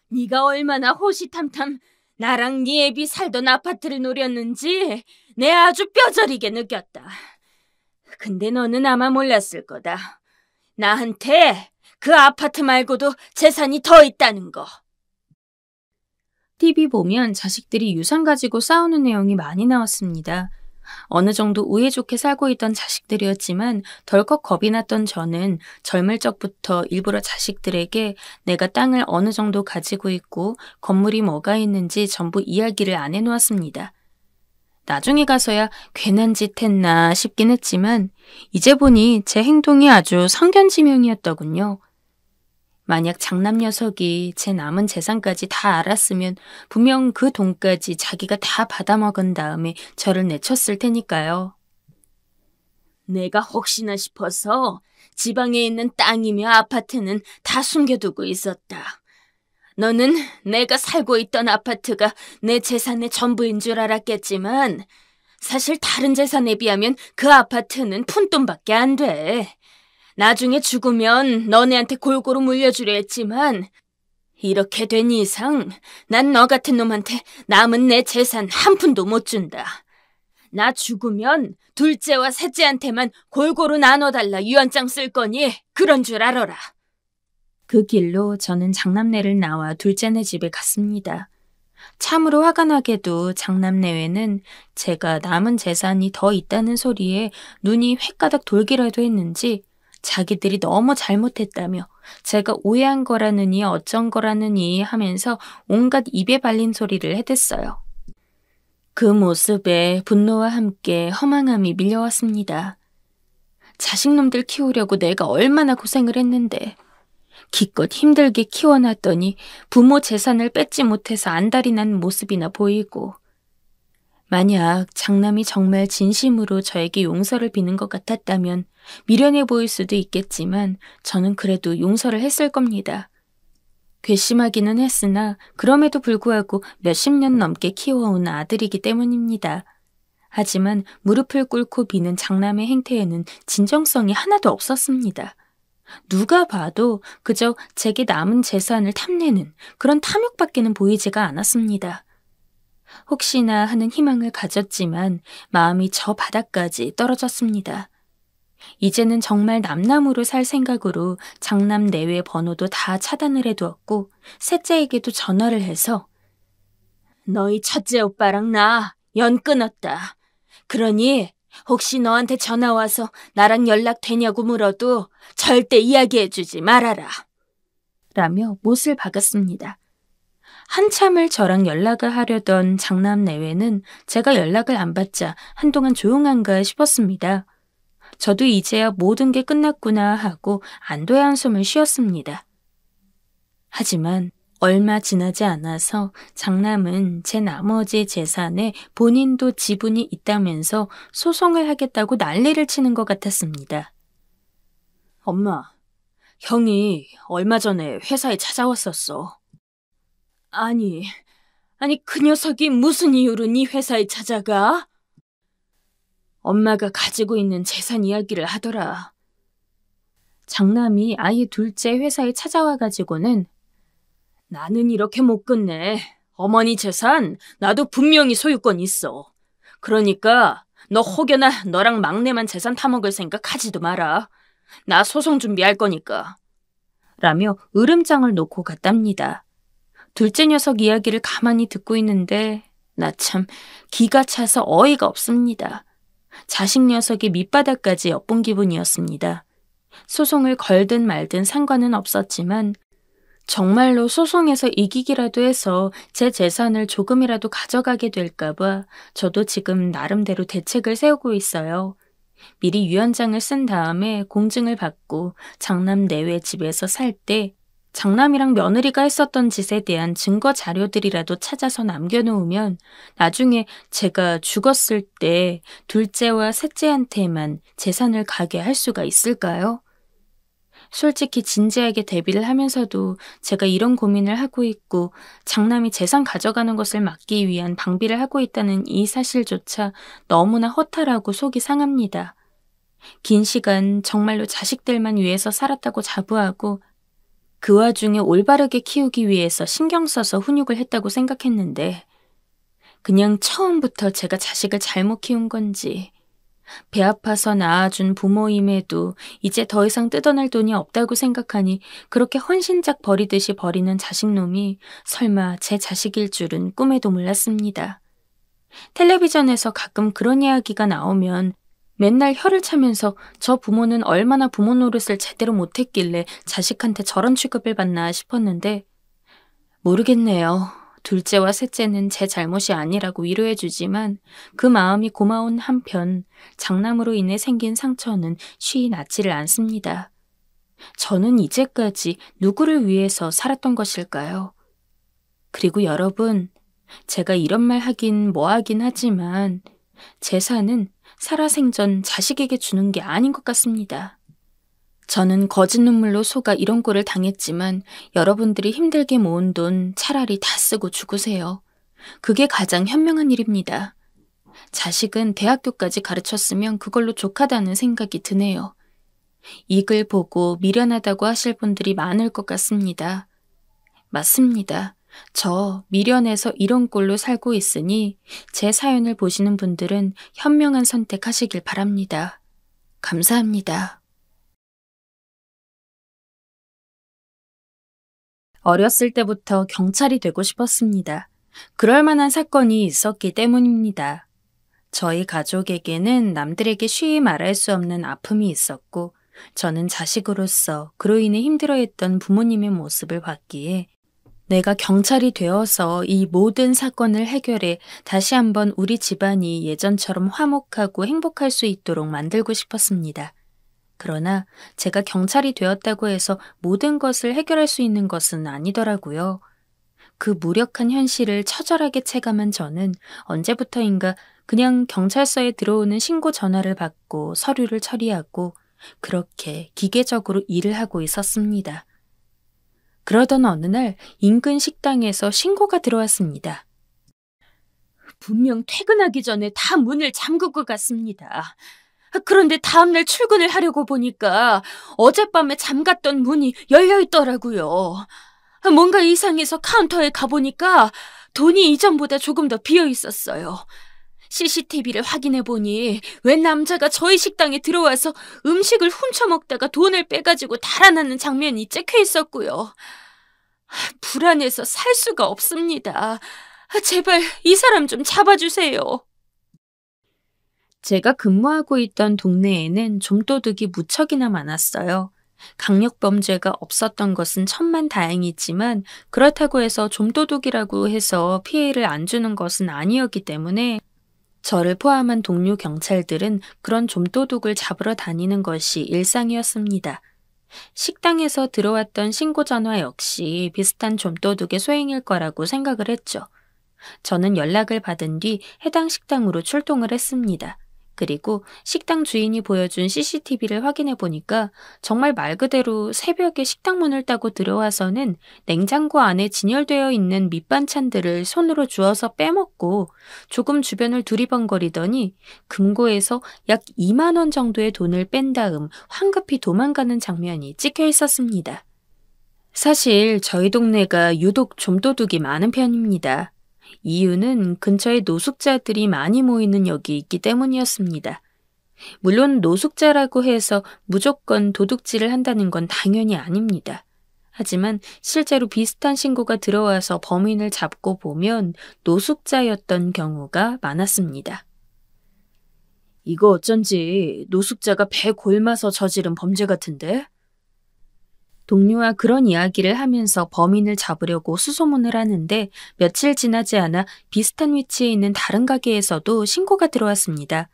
네가 얼마나 호시탐탐 나랑 네 애비 살던 아파트를 노렸는지 내 아주 뼈저리게 느꼈다. 근데 너는 아마 몰랐을 거다. 나한테 그 아파트 말고도 재산이 더 있다는 거. TV 보면 자식들이 유산 가지고 싸우는 내용이 많이 나왔습니다. 어느 정도 우애 좋게 살고 있던 자식들이었지만 덜컥 겁이 났던 저는 젊을 적부터 일부러 자식들에게 내가 땅을 어느 정도 가지고 있고 건물이 뭐가 있는지 전부 이야기를 안 해놓았습니다. 나중에 가서야 괜한 짓 했나 싶긴 했지만 이제 보니 제 행동이 아주 성견지명이었더군요. 만약 장남 녀석이 제 남은 재산까지 다 알았으면 분명 그 돈까지 자기가 다 받아먹은 다음에 저를 내쳤을 테니까요. 내가 혹시나 싶어서 지방에 있는 땅이며 아파트는 다 숨겨두고 있었다. 너는 내가 살고 있던 아파트가 내 재산의 전부인 줄 알았겠지만 사실 다른 재산에 비하면 그 아파트는 푼돈밖에 안 돼. 나중에 죽으면 너네한테 골고루 물려주려 했지만 이렇게 된 이상 난 너 같은 놈한테 남은 내 재산 한 푼도 못 준다. 나 죽으면 둘째와 셋째한테만 골고루 나눠달라 유언장 쓸 거니 그런 줄 알아라. 그 길로 저는 장남네를 나와 둘째네 집에 갔습니다. 참으로 화가 나게도 장남네외는 제가 남은 재산이 더 있다는 소리에 눈이 횟가닥 돌기라도 했는지 자기들이 너무 잘못했다며 제가 오해한 거라느니 어쩐 거라느니 하면서 온갖 입에 발린 소리를 해댔어요. 그 모습에 분노와 함께 허망함이 밀려왔습니다. 자식놈들 키우려고 내가 얼마나 고생을 했는데 기껏 힘들게 키워놨더니 부모 재산을 뺏지 못해서 안달이 난 모습이나 보이고 만약 장남이 정말 진심으로 저에게 용서를 비는 것 같았다면 미련해 보일 수도 있겠지만 저는 그래도 용서를 했을 겁니다. 괘씸하기는 했으나 그럼에도 불구하고 몇십 년 넘게 키워온 아들이기 때문입니다. 하지만 무릎을 꿇고 비는 장남의 행태에는 진정성이 하나도 없었습니다. 누가 봐도 그저 제게 남은 재산을 탐내는 그런 탐욕밖에는 보이지가 않았습니다. 혹시나 하는 희망을 가졌지만 마음이 저 바닥까지 떨어졌습니다. 이제는 정말 남남으로 살 생각으로 장남 내외 번호도 다 차단을 해두었고 셋째에게도 전화를 해서 너희 첫째 오빠랑 나 연 끊었다. 그러니 혹시 너한테 전화 와서 나랑 연락되냐고 물어도 절대 이야기해주지 말아라. 라며 못을 박았습니다. 한참을 저랑 연락을 하려던 장남 내외는 제가 연락을 안 받자 한동안 조용한가 싶었습니다. 저도 이제야 모든 게 끝났구나 하고 안도의 한숨을 쉬었습니다. 하지만 얼마 지나지 않아서 장남은 제 나머지 재산에 본인도 지분이 있다면서 소송을 하겠다고 난리를 치는 것 같았습니다. 엄마, 형이 얼마 전에 회사에 찾아왔었어. 아니 그 녀석이 무슨 이유로 네 회사에 찾아가? 엄마가 가지고 있는 재산 이야기를 하더라. 장남이 아이 둘째 회사에 찾아와가지고는 나는 이렇게 못 끝내. 어머니 재산 나도 분명히 소유권 있어. 그러니까 너 혹여나 너랑 막내만 재산 타먹을 생각 하지도 마라. 나 소송 준비할 거니까. 라며 으름장을 놓고 갔답니다. 둘째 녀석 이야기를 가만히 듣고 있는데 나 참 기가 차서 어이가 없습니다. 자식 녀석이 밑바닥까지 엿본 기분이었습니다. 소송을 걸든 말든 상관은 없었지만 정말로 소송에서 이기기라도 해서 제 재산을 조금이라도 가져가게 될까봐 저도 지금 나름대로 대책을 세우고 있어요. 미리 유언장을 쓴 다음에 공증을 받고 장남 내외 집에서 살 때 장남이랑 며느리가 했었던 짓에 대한 증거 자료들이라도 찾아서 남겨놓으면 나중에 제가 죽었을 때 둘째와 셋째한테만 재산을 가게 할 수가 있을까요? 솔직히 진지하게 대비를 하면서도 제가 이런 고민을 하고 있고 장남이 재산 가져가는 것을 막기 위한 방비를 하고 있다는 이 사실조차 너무나 허탈하고 속이 상합니다. 긴 시간 정말로 자식들만 위해서 살았다고 자부하고 그 와중에 올바르게 키우기 위해서 신경 써서 훈육을 했다고 생각했는데 그냥 처음부터 제가 자식을 잘못 키운 건지 배 아파서 낳아준 부모임에도 이제 더 이상 뜯어낼 돈이 없다고 생각하니 그렇게 헌신작 버리듯이 버리는 자식놈이 설마 제 자식일 줄은 꿈에도 몰랐습니다. 텔레비전에서 가끔 그런 이야기가 나오면 맨날 혀를 차면서 저 부모는 얼마나 부모 노릇을 제대로 못했길래 자식한테 저런 취급을 받나 싶었는데 모르겠네요. 둘째와 셋째는 제 잘못이 아니라고 위로해주지만 그 마음이 고마운 한편 장남으로 인해 생긴 상처는 쉬이 낫지를 않습니다. 저는 이제까지 누구를 위해서 살았던 것일까요? 그리고 여러분, 제가 이런 말 하긴 뭐 하긴 하지만 재산은 살아생전 자식에게 주는 게 아닌 것 같습니다. 저는 거짓 눈물로 속아 이런 꼴을 당했지만 여러분들이 힘들게 모은 돈 차라리 다 쓰고 죽으세요. 그게 가장 현명한 일입니다. 자식은 대학교까지 가르쳤으면 그걸로 족하다는 생각이 드네요. 이 글 보고 미련하다고 하실 분들이 많을 것 같습니다. 맞습니다. 저 미련해서 이런 꼴로 살고 있으니 제 사연을 보시는 분들은 현명한 선택하시길 바랍니다. 감사합니다. 어렸을 때부터 경찰이 되고 싶었습니다. 그럴 만한 사건이 있었기 때문입니다. 저희 가족에게는 남들에게 쉬이 말할 수 없는 아픔이 있었고 저는 자식으로서 그로 인해 힘들어했던 부모님의 모습을 봤기에 내가 경찰이 되어서 이 모든 사건을 해결해 다시 한번 우리 집안이 예전처럼 화목하고 행복할 수 있도록 만들고 싶었습니다. 그러나 제가 경찰이 되었다고 해서 모든 것을 해결할 수 있는 것은 아니더라고요. 그 무력한 현실을 처절하게 체감한 저는 언제부터인가 그냥 경찰서에 들어오는 신고 전화를 받고 서류를 처리하고 그렇게 기계적으로 일을 하고 있었습니다. 그러던 어느 날 인근 식당에서 신고가 들어왔습니다. 분명 퇴근하기 전에 다 문을 잠그고 갔습니다. 그런데 다음날 출근을 하려고 보니까 어젯밤에 잠갔던 문이 열려 있더라고요. 뭔가 이상해서 카운터에 가보니까 돈이 이전보다 조금 더 비어 있었어요. CCTV를 확인해 보니 웬 남자가 저희 식당에 들어와서 음식을 훔쳐 먹다가 돈을 빼가지고 달아나는 장면이 찍혀 있었고요. 불안해서 살 수가 없습니다. 제발 이 사람 좀 잡아주세요. 제가 근무하고 있던 동네에는 좀도둑이 무척이나 많았어요. 강력범죄가 없었던 것은 천만다행이지만 그렇다고 해서 좀도둑이라고 해서 피해를 안 주는 것은 아니었기 때문에 저를 포함한 동료 경찰들은 그런 좀도둑을 잡으러 다니는 것이 일상이었습니다. 식당에서 들어왔던 신고 전화 역시 비슷한 좀도둑의 소행일 거라고 생각을 했죠. 저는 연락을 받은 뒤 해당 식당으로 출동을 했습니다. 그리고 식당 주인이 보여준 CCTV를 확인해 보니까 정말 말 그대로 새벽에 식당 문을 따고 들어와서는 냉장고 안에 진열되어 있는 밑반찬들을 손으로 주워서 빼먹고 조금 주변을 두리번거리더니 금고에서 약 2만 원 정도의 돈을 뺀 다음 황급히 도망가는 장면이 찍혀 있었습니다. 사실 저희 동네가 유독 좀도둑이 많은 편입니다. 이유는 근처에 노숙자들이 많이 모이는 역이 있기 때문이었습니다. 물론 노숙자라고 해서 무조건 도둑질을 한다는 건 당연히 아닙니다. 하지만 실제로 비슷한 신고가 들어와서 범인을 잡고 보면 노숙자였던 경우가 많았습니다. 이거 어쩐지 노숙자가 배 골마서 저지른 범죄 같은데? 동료와 그런 이야기를 하면서 범인을 잡으려고 수소문을 하는데 며칠 지나지 않아 비슷한 위치에 있는 다른 가게에서도 신고가 들어왔습니다.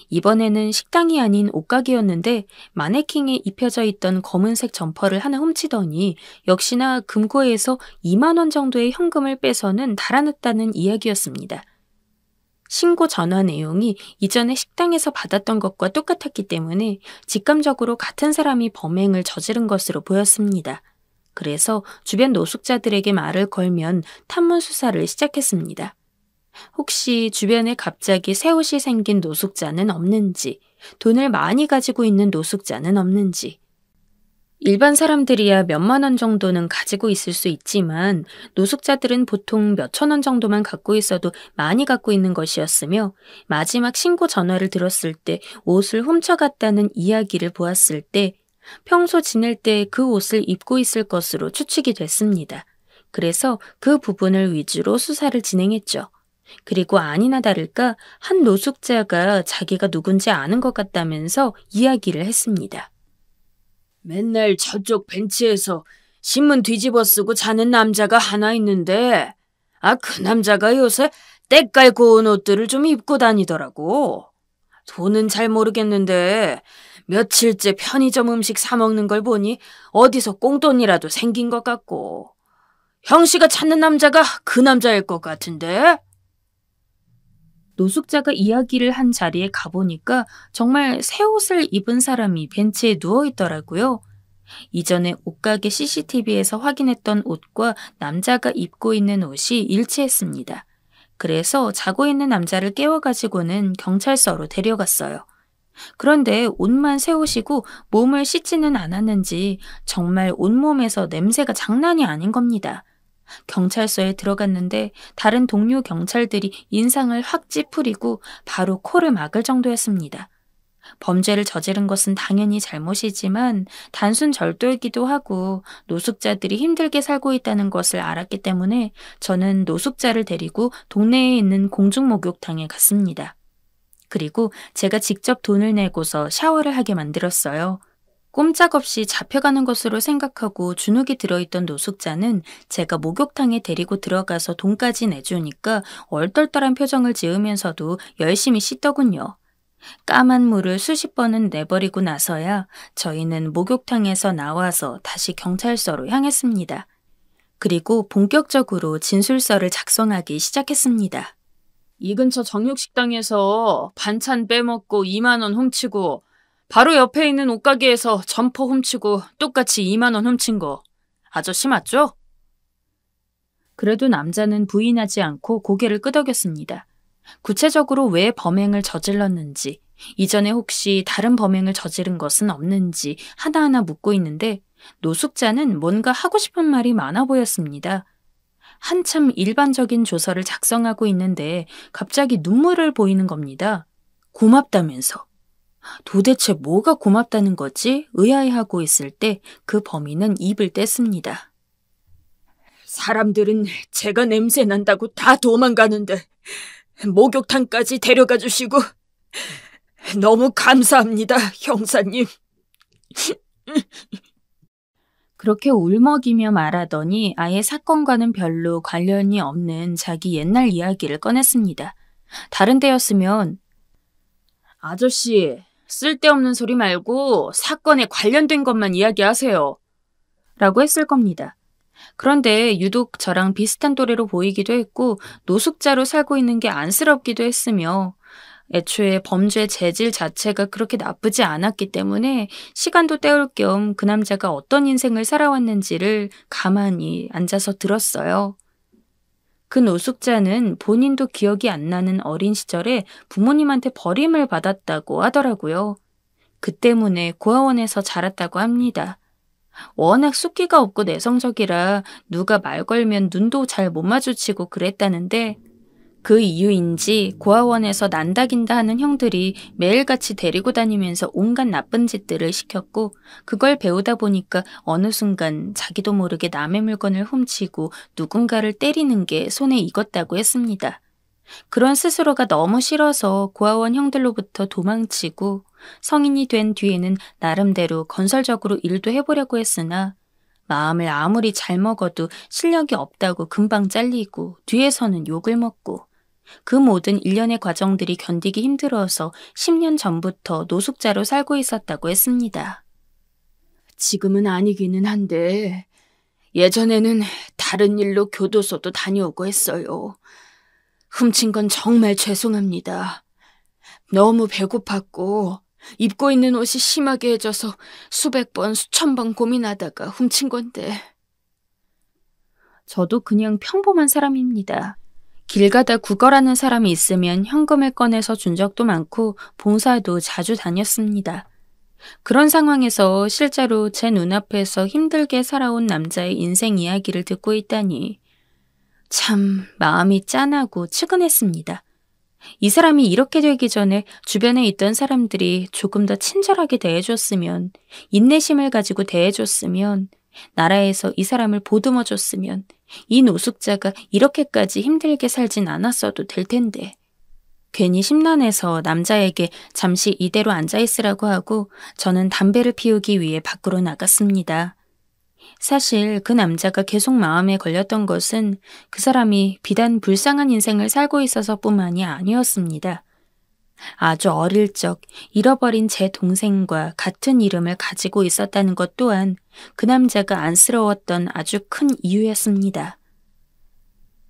이번에는 식당이 아닌 옷가게였는데 마네킹에 입혀져 있던 검은색 점퍼를 하나 훔치더니 역시나 금고에서 2만 원 정도의 현금을 빼서는 달아났다는 이야기였습니다. 신고 전화 내용이 이전에 식당에서 받았던 것과 똑같았기 때문에 직감적으로 같은 사람이 범행을 저지른 것으로 보였습니다. 그래서 주변 노숙자들에게 말을 걸면 탐문 수사를 시작했습니다. 혹시 주변에 갑자기 새 옷이 생긴 노숙자는 없는지, 돈을 많이 가지고 있는 노숙자는 없는지, 일반 사람들이야 몇만 원 정도는 가지고 있을 수 있지만 노숙자들은 보통 몇천 원 정도만 갖고 있어도 많이 갖고 있는 것이었으며 마지막 신고 전화를 들었을 때 옷을 훔쳐갔다는 이야기를 보았을 때 평소 지낼 때 그 옷을 입고 있을 것으로 추측이 됐습니다. 그래서 그 부분을 위주로 수사를 진행했죠. 그리고 아니나 다를까 한 노숙자가 자기가 누군지 아는 것 같다면서 이야기를 했습니다. 맨날 저쪽 벤치에서 신문 뒤집어 쓰고 자는 남자가 하나 있는데 그 남자가 요새 때깔 고운 옷들을 좀 입고 다니더라고. 돈은 잘 모르겠는데 며칠째 편의점 음식 사 먹는 걸 보니 어디서 꽁돈이라도 생긴 것 같고. 형씨가 찾는 남자가 그 남자일 것 같은데? 노숙자가 이야기를 한 자리에 가보니까 정말 새 옷을 입은 사람이 벤치에 누워있더라고요. 이전에 옷가게 CCTV에서 확인했던 옷과 남자가 입고 있는 옷이 일치했습니다. 그래서 자고 있는 남자를 깨워가지고는 경찰서로 데려갔어요. 그런데 옷만 새 옷이고 몸을 씻지는 않았는지 정말 온몸에서 냄새가 장난이 아닌 겁니다. 경찰서에 들어갔는데 다른 동료 경찰들이 인상을 확 찌푸리고 바로 코를 막을 정도였습니다. 범죄를 저지른 것은 당연히 잘못이지만 단순 절도이기도 하고 노숙자들이 힘들게 살고 있다는 것을 알았기 때문에 저는 노숙자를 데리고 동네에 있는 공중목욕탕에 갔습니다. 그리고 제가 직접 돈을 내고서 샤워를 하게 만들었어요. 꼼짝없이 잡혀가는 것으로 생각하고 주눅이 들어있던 노숙자는 제가 목욕탕에 데리고 들어가서 돈까지 내주니까 얼떨떨한 표정을 지으면서도 열심히 씻더군요. 까만 물을 수십 번은 내버리고 나서야 저희는 목욕탕에서 나와서 다시 경찰서로 향했습니다. 그리고 본격적으로 진술서를 작성하기 시작했습니다. 이 근처 정육식당에서 반찬 빼먹고 2만 원 훔치고 바로 옆에 있는 옷가게에서 점퍼 훔치고 똑같이 2만 원 훔친 거 아저씨 맞죠? 그래도 남자는 부인하지 않고 고개를 끄덕였습니다. 구체적으로 왜 범행을 저질렀는지, 이전에 혹시 다른 범행을 저지른 것은 없는지 하나하나 묻고 있는데 노숙자는 뭔가 하고 싶은 말이 많아 보였습니다. 한참 일반적인 조서를 작성하고 있는데 갑자기 눈물을 보이는 겁니다. 고맙다면서. 도대체 뭐가 고맙다는 거지? 의아해하고 있을 때 그 범인은 입을 뗐습니다. 사람들은 제가 냄새 난다고 다 도망가는데 목욕탕까지 데려가 주시고 너무 감사합니다, 형사님. 그렇게 울먹이며 말하더니 아예 사건과는 별로 관련이 없는 자기 옛날 이야기를 꺼냈습니다. 다른 때였으면 아저씨, 쓸데없는 소리 말고 사건에 관련된 것만 이야기하세요. 라고 했을 겁니다. 그런데 유독 저랑 비슷한 또래로 보이기도 했고 노숙자로 살고 있는 게 안쓰럽기도 했으며 애초에 범죄 재질 자체가 그렇게 나쁘지 않았기 때문에 시간도 때울 겸 그 남자가 어떤 인생을 살아왔는지를 가만히 앉아서 들었어요. 그 노숙자는 본인도 기억이 안 나는 어린 시절에 부모님한테 버림을 받았다고 하더라고요. 그 때문에 고아원에서 자랐다고 합니다. 워낙 숫기가 없고 내성적이라 누가 말 걸면 눈도 잘 못 마주치고 그랬다는데 그 이유인지 고아원에서 난다긴다 하는 형들이 매일같이 데리고 다니면서 온갖 나쁜 짓들을 시켰고 그걸 배우다 보니까 어느 순간 자기도 모르게 남의 물건을 훔치고 누군가를 때리는 게 손에 익었다고 했습니다. 그런 스스로가 너무 싫어서 고아원 형들로부터 도망치고 성인이 된 뒤에는 나름대로 건설적으로 일도 해보려고 했으나 마음을 아무리 잘 먹어도 실력이 없다고 금방 잘리고 뒤에서는 욕을 먹고 그 모든 일련의 과정들이 견디기 힘들어서 10년 전부터 노숙자로 살고 있었다고 했습니다. 지금은 아니기는 한데 예전에는 다른 일로 교도소도 다녀오고 했어요. 훔친 건 정말 죄송합니다. 너무 배고팠고 입고 있는 옷이 심하게 해져서 수백 번 수천 번 고민하다가 훔친 건데. 저도 그냥 평범한 사람입니다. 길 가다 구걸하는 사람이 있으면 현금을 꺼내서 준 적도 많고 봉사도 자주 다녔습니다. 그런 상황에서 실제로 제 눈앞에서 힘들게 살아온 남자의 인생 이야기를 듣고 있다니 참 마음이 짠하고 측은했습니다. 이 사람이 이렇게 되기 전에 주변에 있던 사람들이 조금 더 친절하게 대해줬으면, 인내심을 가지고 대해줬으면, 나라에서 이 사람을 보듬어줬으면 이 노숙자가 이렇게까지 힘들게 살진 않았어도 될 텐데. 괜히 심란해서 남자에게 잠시 이대로 앉아있으라고 하고 저는 담배를 피우기 위해 밖으로 나갔습니다. 사실 그 남자가 계속 마음에 걸렸던 것은 그 사람이 비단 불쌍한 인생을 살고 있어서뿐만이 아니었습니다. 아주 어릴 적 잃어버린 제 동생과 같은 이름을 가지고 있었다는 것 또한 그 남자가 안쓰러웠던 아주 큰 이유였습니다.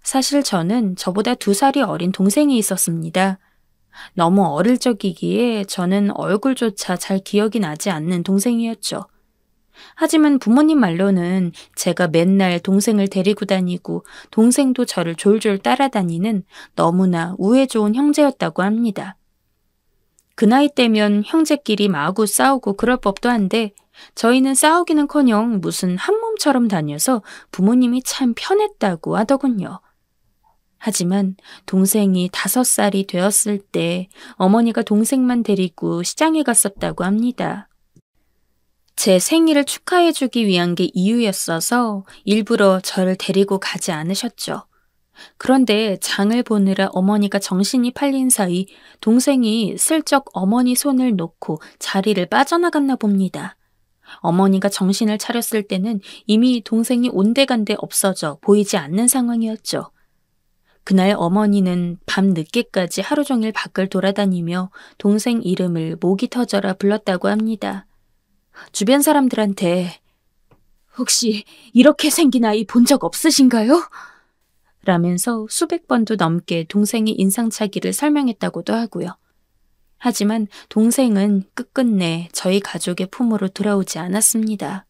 사실 저는 저보다 2살이 어린 동생이 있었습니다. 너무 어릴 적이기에 저는 얼굴조차 잘 기억이 나지 않는 동생이었죠. 하지만 부모님 말로는 제가 맨날 동생을 데리고 다니고 동생도 저를 졸졸 따라다니는 너무나 우애 좋은 형제였다고 합니다. 그 나이 때면 형제끼리 마구 싸우고 그럴 법도 한데 저희는 싸우기는커녕 무슨 한 몸처럼 다녀서 부모님이 참 편했다고 하더군요. 하지만 동생이 5살이 되었을 때 어머니가 동생만 데리고 시장에 갔었다고 합니다. 제 생일을 축하해주기 위한 게 이유였어서 일부러 저를 데리고 가지 않으셨죠. 그런데 장을 보느라 어머니가 정신이 팔린 사이 동생이 슬쩍 어머니 손을 놓고 자리를 빠져나갔나 봅니다. 어머니가 정신을 차렸을 때는 이미 동생이 온데간데 없어져 보이지 않는 상황이었죠. 그날 어머니는 밤 늦게까지 하루 종일 밖을 돌아다니며 동생 이름을 목이 터져라 불렀다고 합니다. 주변 사람들한테 혹시 이렇게 생긴 아이 본 적 없으신가요? 라면서 수백 번도 넘게 동생의 인상착의를 설명했다고도 하고요. 하지만 동생은 끝끝내 저희 가족의 품으로 돌아오지 않았습니다.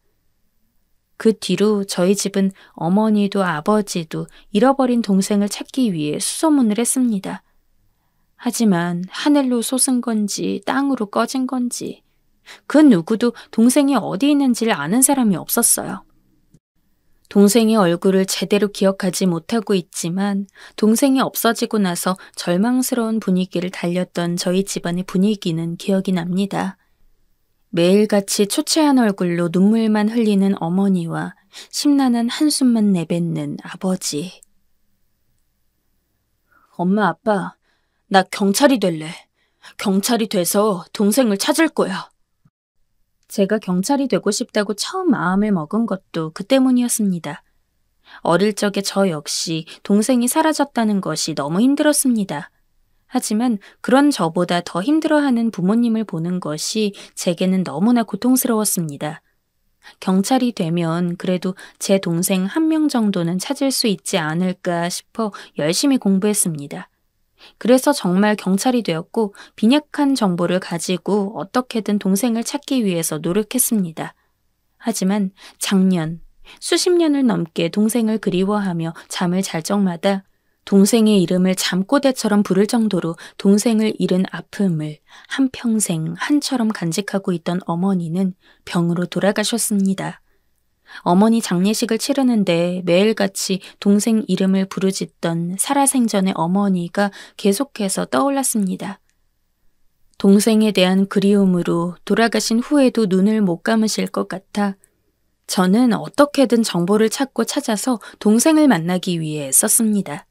그 뒤로 저희 집은 어머니도 아버지도 잃어버린 동생을 찾기 위해 수소문을 했습니다. 하지만 하늘로 솟은 건지 땅으로 꺼진 건지 그 누구도 동생이 어디 있는지를 아는 사람이 없었어요. 동생의 얼굴을 제대로 기억하지 못하고 있지만 동생이 없어지고 나서 절망스러운 분위기를 달렸던 저희 집안의 분위기는 기억이 납니다. 매일같이 초췌한 얼굴로 눈물만 흘리는 어머니와 심란한 한숨만 내뱉는 아버지. 엄마, 아빠, 나 경찰이 될래. 경찰이 돼서 동생을 찾을 거야. 제가 경찰이 되고 싶다고 처음 마음을 먹은 것도 그 때문이었습니다. 어릴 적에 저 역시 동생이 사라졌다는 것이 너무 힘들었습니다. 하지만 그런 저보다 더 힘들어하는 부모님을 보는 것이 제게는 너무나 고통스러웠습니다. 경찰이 되면 그래도 제 동생 1명 정도는 찾을 수 있지 않을까 싶어 열심히 공부했습니다. 그래서 정말 경찰이 되었고 빈약한 정보를 가지고 어떻게든 동생을 찾기 위해서 노력했습니다. 하지만 작년, 수십 년을 넘게 동생을 그리워하며 잠을 잘 적마다 동생의 이름을 잠꼬대처럼 부를 정도로 동생을 잃은 아픔을 한평생 한처럼 간직하고 있던 어머니는 병으로 돌아가셨습니다. 어머니 장례식을 치르는데 매일같이 동생 이름을 부르짖던 살아생전의 어머니가 계속해서 떠올랐습니다. 동생에 대한 그리움으로 돌아가신 후에도 눈을 못 감으실 것 같아 저는 어떻게든 정보를 찾아서 동생을 만나기 위해 썼습니다.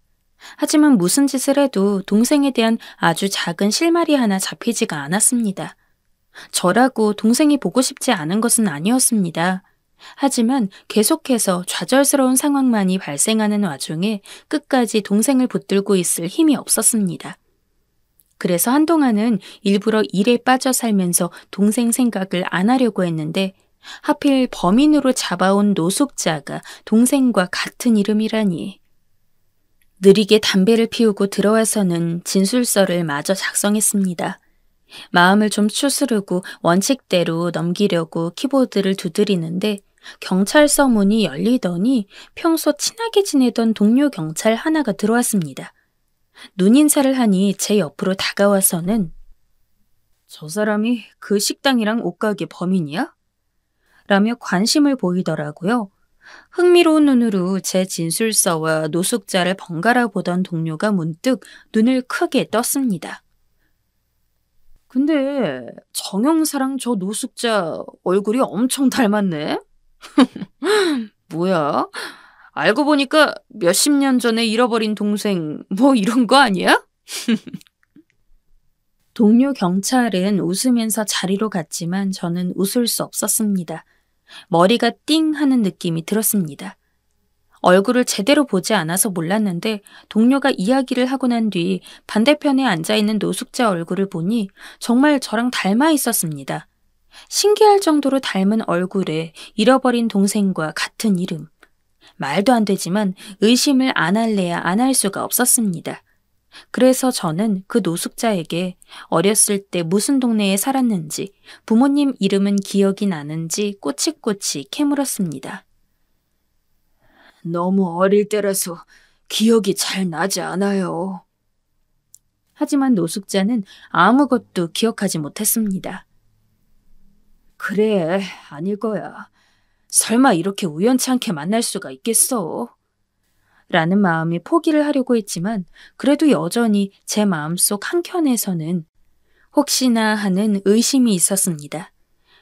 하지만 무슨 짓을 해도 동생에 대한 아주 작은 실마리 하나 잡히지가 않았습니다. 저라고 동생이 보고 싶지 않은 것은 아니었습니다. 하지만 계속해서 좌절스러운 상황만이 발생하는 와중에 끝까지 동생을 붙들고 있을 힘이 없었습니다. 그래서 한동안은 일부러 일에 빠져 살면서 동생 생각을 안 하려고 했는데 하필 범인으로 잡아온 노숙자가 동생과 같은 이름이라니. 느리게 담배를 피우고 들어와서는 진술서를 마저 작성했습니다. 마음을 좀 추스르고 원칙대로 넘기려고 키보드를 두드리는데 경찰서 문이 열리더니 평소 친하게 지내던 동료 경찰 하나가 들어왔습니다. 눈인사를 하니 제 옆으로 다가와서는 저 사람이 그 식당이랑 옷가게 범인이야? 라며 관심을 보이더라고요. 흥미로운 눈으로 제 진술서와 노숙자를 번갈아 보던 동료가 문득 눈을 크게 떴습니다. 근데 정영사랑 저 노숙자 얼굴이 엄청 닮았네? 뭐야? 알고 보니까 몇십 년 전에 잃어버린 동생 뭐 이런 거 아니야? 동료 경찰은 웃으면서 자리로 갔지만 저는 웃을 수 없었습니다. 머리가 띵 하는 느낌이 들었습니다. 얼굴을 제대로 보지 않아서 몰랐는데 동료가 이야기를 하고 난 뒤 반대편에 앉아있는 노숙자 얼굴을 보니 정말 저랑 닮아 있었습니다. 신기할 정도로 닮은 얼굴에 잃어버린 동생과 같은 이름. 말도 안 되지만 의심을 안 할래야 안 할 수가 없었습니다. 그래서 저는 그 노숙자에게 어렸을 때 무슨 동네에 살았는지, 부모님 이름은 기억이 나는지 꼬치꼬치 캐물었습니다. 너무 어릴 때라서 기억이 잘 나지 않아요. 하지만 노숙자는 아무것도 기억하지 못했습니다. 그래, 아닐 거야. 설마 이렇게 우연찮게 만날 수가 있겠어? 라는 마음이 포기를 하려고 했지만 그래도 여전히 제 마음속 한켠에서는 혹시나 하는 의심이 있었습니다.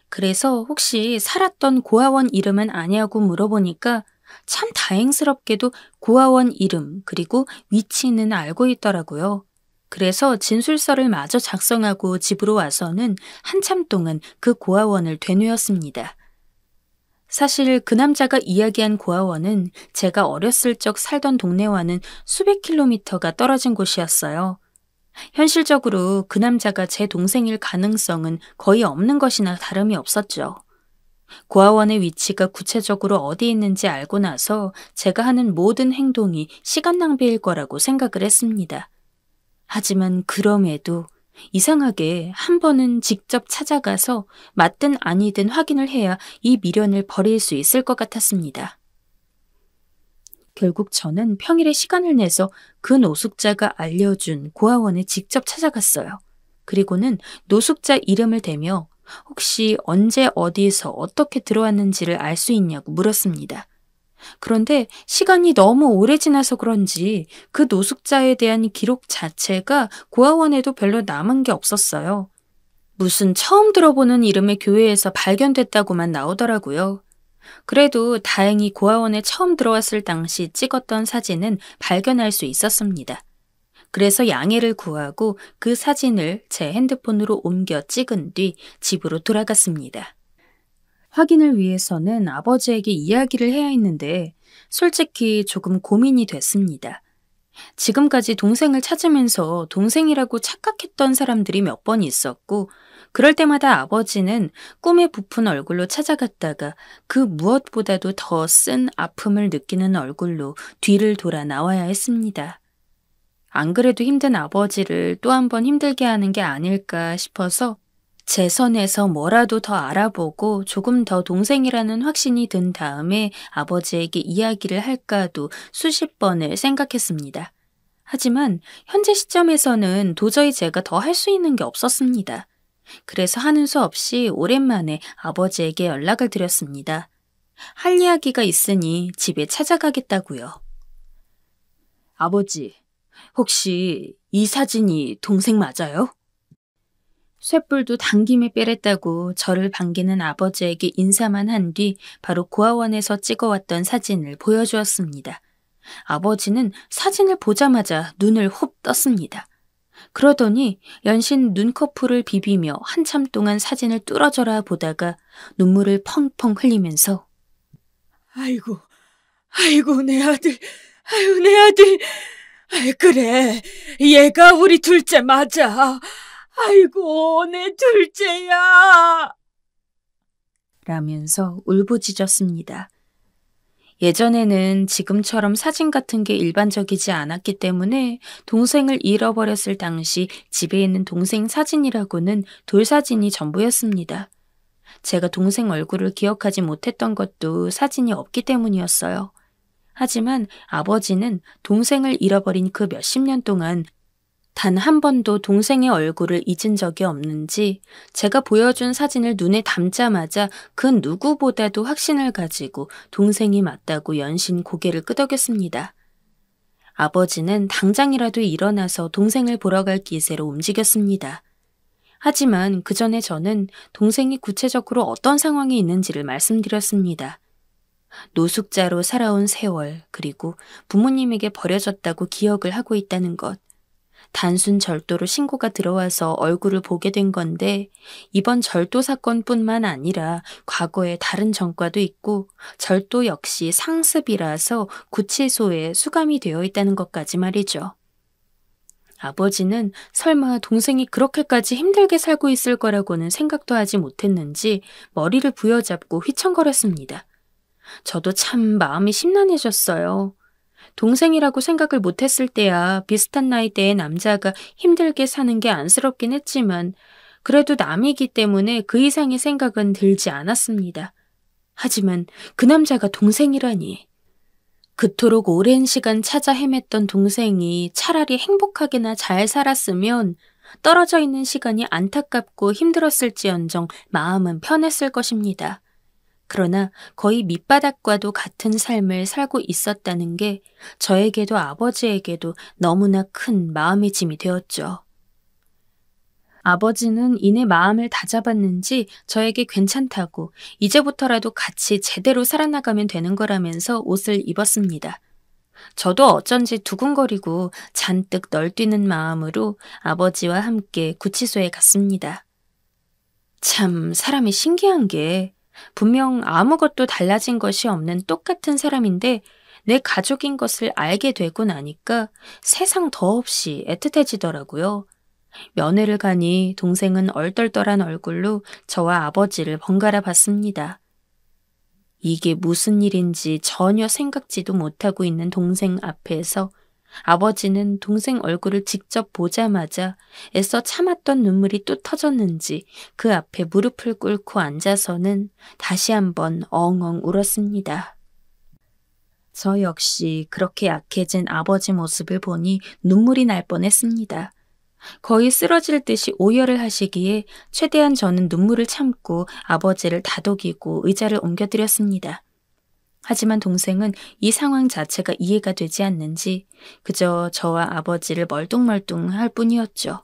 그래서 혹시 살았던 고아원 이름은 아냐고 물어보니까 참 다행스럽게도 고아원 이름 그리고 위치는 알고 있더라고요. 그래서 진술서를 마저 작성하고 집으로 와서는 한참 동안 그 고아원을 되뇌었습니다. 사실 그 남자가 이야기한 고아원은 제가 어렸을 적 살던 동네와는 수백 킬로미터가 떨어진 곳이었어요. 현실적으로 그 남자가 제 동생일 가능성은 거의 없는 것이나 다름이 없었죠. 고아원의 위치가 구체적으로 어디 있는지 알고 나서 제가 하는 모든 행동이 시간 낭비일 거라고 생각을 했습니다. 하지만 그럼에도 이상하게 한 번은 직접 찾아가서 맞든 아니든 확인을 해야 이 미련을 버릴 수 있을 것 같았습니다. 결국 저는 평일에 시간을 내서 그 노숙자가 알려준 고아원에 직접 찾아갔어요. 그리고는 노숙자 이름을 대며 혹시 언제 어디서 어떻게 들어왔는지를 알 수 있냐고 물었습니다. 그런데 시간이 너무 오래 지나서 그런지 그 노숙자에 대한 기록 자체가 고아원에도 별로 남은 게 없었어요. 무슨 처음 들어보는 이름의 교회에서 발견됐다고만 나오더라고요. 그래도 다행히 고아원에 처음 들어왔을 당시 찍었던 사진은 발견할 수 있었습니다. 그래서 양해를 구하고 그 사진을 제 핸드폰으로 옮겨 찍은 뒤 집으로 돌아갔습니다. 확인을 위해서는 아버지에게 이야기를 해야 했는데 솔직히 조금 고민이 됐습니다. 지금까지 동생을 찾으면서 동생이라고 착각했던 사람들이 몇 번 있었고 그럴 때마다 아버지는 꿈에 부푼 얼굴로 찾아갔다가 그 무엇보다도 더 쓴 아픔을 느끼는 얼굴로 뒤를 돌아 나와야 했습니다. 안 그래도 힘든 아버지를 또 한 번 힘들게 하는 게 아닐까 싶어서 제 선에서 뭐라도 더 알아보고 조금 더 동생이라는 확신이 든 다음에 아버지에게 이야기를 할까도 수십 번을 생각했습니다. 하지만 현재 시점에서는 도저히 제가 더 할 수 있는 게 없었습니다. 그래서 하는 수 없이 오랜만에 아버지에게 연락을 드렸습니다. 할 이야기가 있으니 집에 찾아가겠다고요. 아버지, 혹시 이 사진이 동생 맞아요? 쇳불도 당김에 빼랬다고 저를 반기는 아버지에게 인사만 한 뒤 바로 고아원에서 찍어왔던 사진을 보여주었습니다. 아버지는 사진을 보자마자 눈을 홉 떴습니다. 그러더니 연신 눈꺼풀을 비비며 한참 동안 사진을 뚫어져라 보다가 눈물을 펑펑 흘리면서 아이고 내 아들, 아유 내 아들, 그래 얘가 우리 둘째 맞아. 아이고 내 둘째야 라면서 울부짖었습니다. 예전에는 지금처럼 사진 같은 게 일반적이지 않았기 때문에 동생을 잃어버렸을 당시 집에 있는 동생 사진이라고는 돌사진이 전부였습니다. 제가 동생 얼굴을 기억하지 못했던 것도 사진이 없기 때문이었어요. 하지만 아버지는 동생을 잃어버린 그 몇십 년 동안 단 한 번도 동생의 얼굴을 잊은 적이 없는지 제가 보여준 사진을 눈에 담자마자 그 누구보다도 확신을 가지고 동생이 맞다고 연신 고개를 끄덕였습니다. 아버지는 당장이라도 일어나서 동생을 보러 갈 기세로 움직였습니다. 하지만 그 전에 저는 동생이 구체적으로 어떤 상황이 있는지를 말씀드렸습니다. 노숙자로 살아온 세월, 그리고 부모님에게 버려졌다고 기억을 하고 있다는 것. 단순 절도로 신고가 들어와서 얼굴을 보게 된 건데 이번 절도 사건뿐만 아니라 과거에 다른 전과도 있고 절도 역시 상습이라서 구치소에 수감이 되어 있다는 것까지 말이죠. 아버지는 설마 동생이 그렇게까지 힘들게 살고 있을 거라고는 생각도 하지 못했는지 머리를 부여잡고 휘청거렸습니다. 저도 참 마음이 심란해졌어요. 동생이라고 생각을 못했을 때야 비슷한 나이대의 남자가 힘들게 사는 게 안쓰럽긴 했지만 그래도 남이기 때문에 그 이상의 생각은 들지 않았습니다. 하지만 그 남자가 동생이라니. 그토록 오랜 시간 찾아 헤맸던 동생이 차라리 행복하게나 잘 살았으면 떨어져 있는 시간이 안타깝고 힘들었을지언정 마음은 편했을 것입니다. 그러나 거의 밑바닥과도 같은 삶을 살고 있었다는 게 저에게도 아버지에게도 너무나 큰 마음의 짐이 되었죠. 아버지는 이내 마음을 다잡았는지 저에게 괜찮다고 이제부터라도 같이 제대로 살아나가면 되는 거라면서 옷을 입었습니다. 저도 어쩐지 두근거리고 잔뜩 널뛰는 마음으로 아버지와 함께 구치소에 갔습니다. 참 사람이 신기한 게 분명 아무것도 달라진 것이 없는 똑같은 사람인데 내 가족인 것을 알게 되고 나니까 세상 더없이 애틋해지더라고요. 면회를 가니 동생은 얼떨떨한 얼굴로 저와 아버지를 번갈아 봤습니다. 이게 무슨 일인지 전혀 생각지도 못하고 있는 동생 앞에서 아버지는 동생 얼굴을 직접 보자마자 애써 참았던 눈물이 또 터졌는지 그 앞에 무릎을 꿇고 앉아서는 다시 한번 엉엉 울었습니다. 저 역시 그렇게 약해진 아버지 모습을 보니 눈물이 날 뻔했습니다. 거의 쓰러질 듯이 오열을 하시기에 최대한 저는 눈물을 참고 아버지를 다독이고 의자를 옮겨드렸습니다. 하지만 동생은 이 상황 자체가 이해가 되지 않는지 그저 저와 아버지를 멀뚱멀뚱 할 뿐이었죠.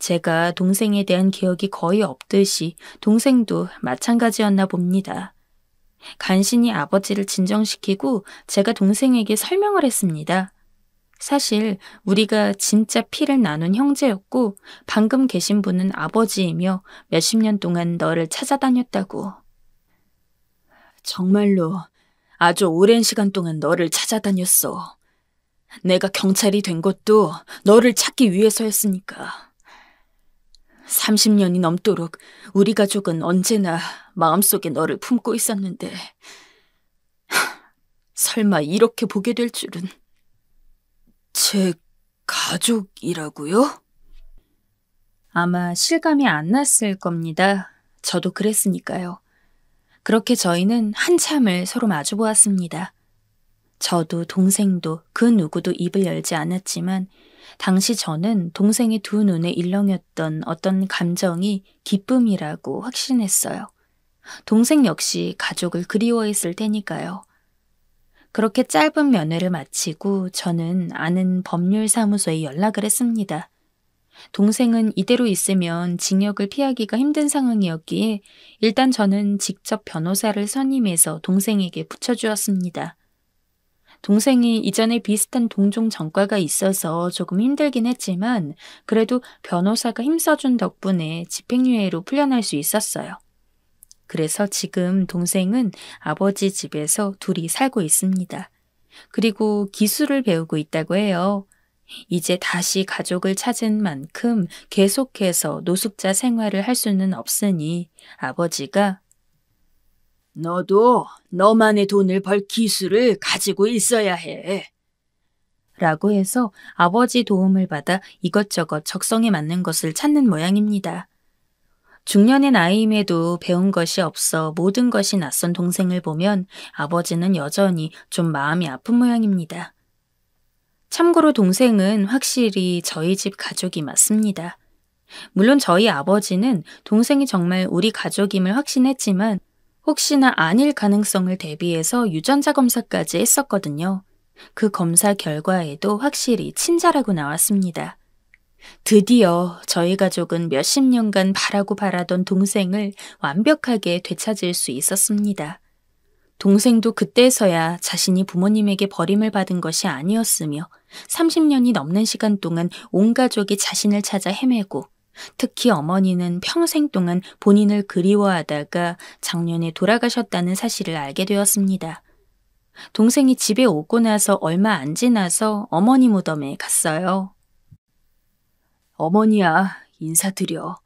제가 동생에 대한 기억이 거의 없듯이 동생도 마찬가지였나 봅니다. 간신히 아버지를 진정시키고 제가 동생에게 설명을 했습니다. 사실 우리가 진짜 피를 나눈 형제였고 방금 계신 분은 아버지이며 몇십 년 동안 너를 찾아다녔다고. 정말로 아주 오랜 시간 동안 너를 찾아다녔어. 내가 경찰이 된 것도 너를 찾기 위해서였으니까. 30년이 넘도록 우리 가족은 언제나 마음속에 너를 품고 있었는데 설마 이렇게 보게 될 줄은. 제 가족이라고요? 아마 실감이 안 났을 겁니다. 저도 그랬으니까요. 그렇게 저희는 한참을 서로 마주 보았습니다. 저도 동생도 그 누구도 입을 열지 않았지만 당시 저는 동생의 두 눈에 일렁였던 어떤 감정이 기쁨이라고 확신했어요. 동생 역시 가족을 그리워했을 테니까요. 그렇게 짧은 면회를 마치고 저는 아는 법률사무소에 연락을 했습니다. 동생은 이대로 있으면 징역을 피하기가 힘든 상황이었기에 일단 저는 직접 변호사를 선임해서 동생에게 붙여주었습니다. 동생이 이전에 비슷한 동종 전과가 있어서 조금 힘들긴 했지만 그래도 변호사가 힘써준 덕분에 집행유예로 풀려날 수 있었어요. 그래서 지금 동생은 아버지 집에서 둘이 살고 있습니다. 그리고 기술을 배우고 있다고 해요. 이제 다시 가족을 찾은 만큼 계속해서 노숙자 생활을 할 수는 없으니 아버지가 너도 너만의 돈을 벌 기술을 가지고 있어야 해. 라고 해서 아버지 도움을 받아 이것저것 적성에 맞는 것을 찾는 모양입니다. 중년의 나이임에도 배운 것이 없어 모든 것이 낯선 동생을 보면 아버지는 여전히 좀 마음이 아픈 모양입니다. 참고로 동생은 확실히 저희 집 가족이 맞습니다. 물론 저희 아버지는 동생이 정말 우리 가족임을 확신했지만 혹시나 아닐 가능성을 대비해서 유전자 검사까지 했었거든요. 그 검사 결과에도 확실히 친자라고 나왔습니다. 드디어 저희 가족은 몇십 년간 바라고 바라던 동생을 완벽하게 되찾을 수 있었습니다. 동생도 그때서야 자신이 부모님에게 버림을 받은 것이 아니었으며 30년이 넘는 시간 동안 온 가족이 자신을 찾아 헤매고 특히 어머니는 평생 동안 본인을 그리워하다가 작년에 돌아가셨다는 사실을 알게 되었습니다. 동생이 집에 오고 나서 얼마 안 지나서 어머니 무덤에 갔어요. 어머니야, 인사드려.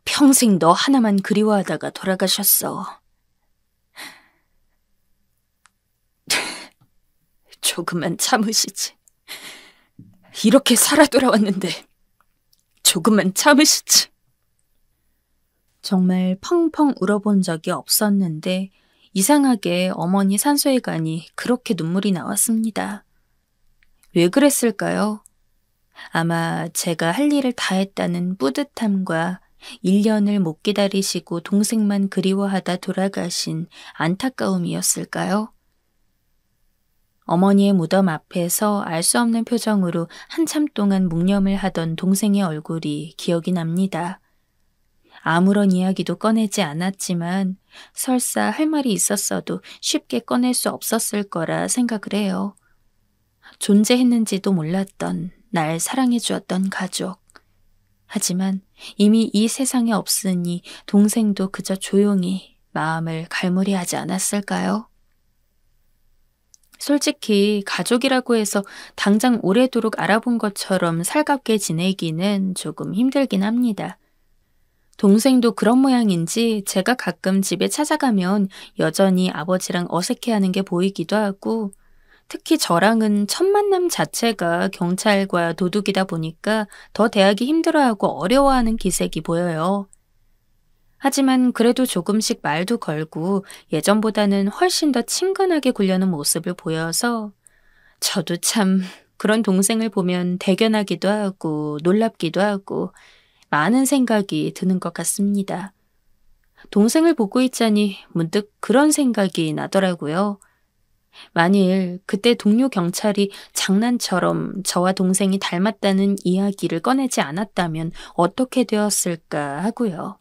평생 너 하나만 그리워하다가 돌아가셨어. 조금만 참으시지. 이렇게 살아 돌아왔는데 조금만 참으시지. 정말 펑펑 울어본 적이 없었는데 이상하게 어머니 산소에 가니 그렇게 눈물이 나왔습니다. 왜 그랬을까요? 아마 제가 할 일을 다 했다는 뿌듯함과 1년을 못 기다리시고 동생만 그리워하다 돌아가신 안타까움이었을까요? 어머니의 무덤 앞에서 알 수 없는 표정으로 한참 동안 묵념을 하던 동생의 얼굴이 기억이 납니다. 아무런 이야기도 꺼내지 않았지만 설사 할 말이 있었어도 쉽게 꺼낼 수 없었을 거라 생각을 해요. 존재했는지도 몰랐던 날 사랑해 주었던 가족. 하지만 이미 이 세상에 없으니 동생도 그저 조용히 마음을 갈무리하지 않았을까요? 솔직히 가족이라고 해서 당장 오래도록 알아본 것처럼 살갑게 지내기는 조금 힘들긴 합니다. 동생도 그런 모양인지 제가 가끔 집에 찾아가면 여전히 아버지랑 어색해하는 게 보이기도 하고 특히 저랑은 첫 만남 자체가 경찰과 도둑이다 보니까 더 대하기 힘들어하고 어려워하는 기색이 보여요. 하지만 그래도 조금씩 말도 걸고 예전보다는 훨씬 더 친근하게 굴려는 모습을 보여서 저도 참 그런 동생을 보면 대견하기도 하고 놀랍기도 하고 많은 생각이 드는 것 같습니다. 동생을 보고 있자니 문득 그런 생각이 나더라고요. 만일 그때 동료 경찰이 장난처럼 저와 동생이 닮았다는 이야기를 꺼내지 않았다면 어떻게 되었을까 하고요.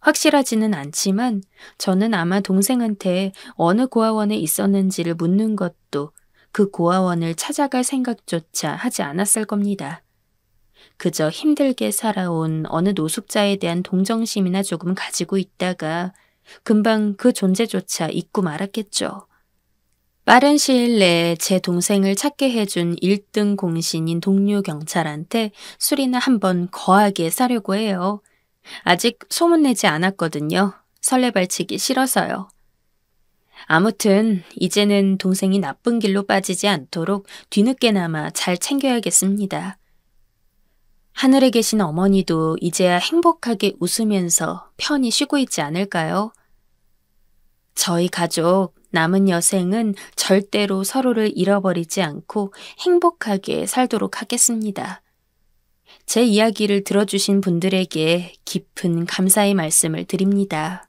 확실하지는 않지만 저는 아마 동생한테 어느 고아원에 있었는지를 묻는 것도 그 고아원을 찾아갈 생각조차 하지 않았을 겁니다. 그저 힘들게 살아온 어느 노숙자에 대한 동정심이나 조금 가지고 있다가 금방 그 존재조차 잊고 말았겠죠. 빠른 시일 내에 제 동생을 찾게 해준 1등 공신인 동료 경찰한테 술이나 한번 거하게 싸려고 해요. 아직 소문내지 않았거든요. 설레발치기 싫어서요. 아무튼 이제는 동생이 나쁜 길로 빠지지 않도록 뒤늦게나마 잘 챙겨야겠습니다. 하늘에 계신 어머니도 이제야 행복하게 웃으면서 편히 쉬고 있지 않을까요? 저희 가족 남은 여생은 절대로 서로를 잃어버리지 않고 행복하게 살도록 하겠습니다. 제 이야기를 들어주신 분들에게 깊은 감사의 말씀을 드립니다.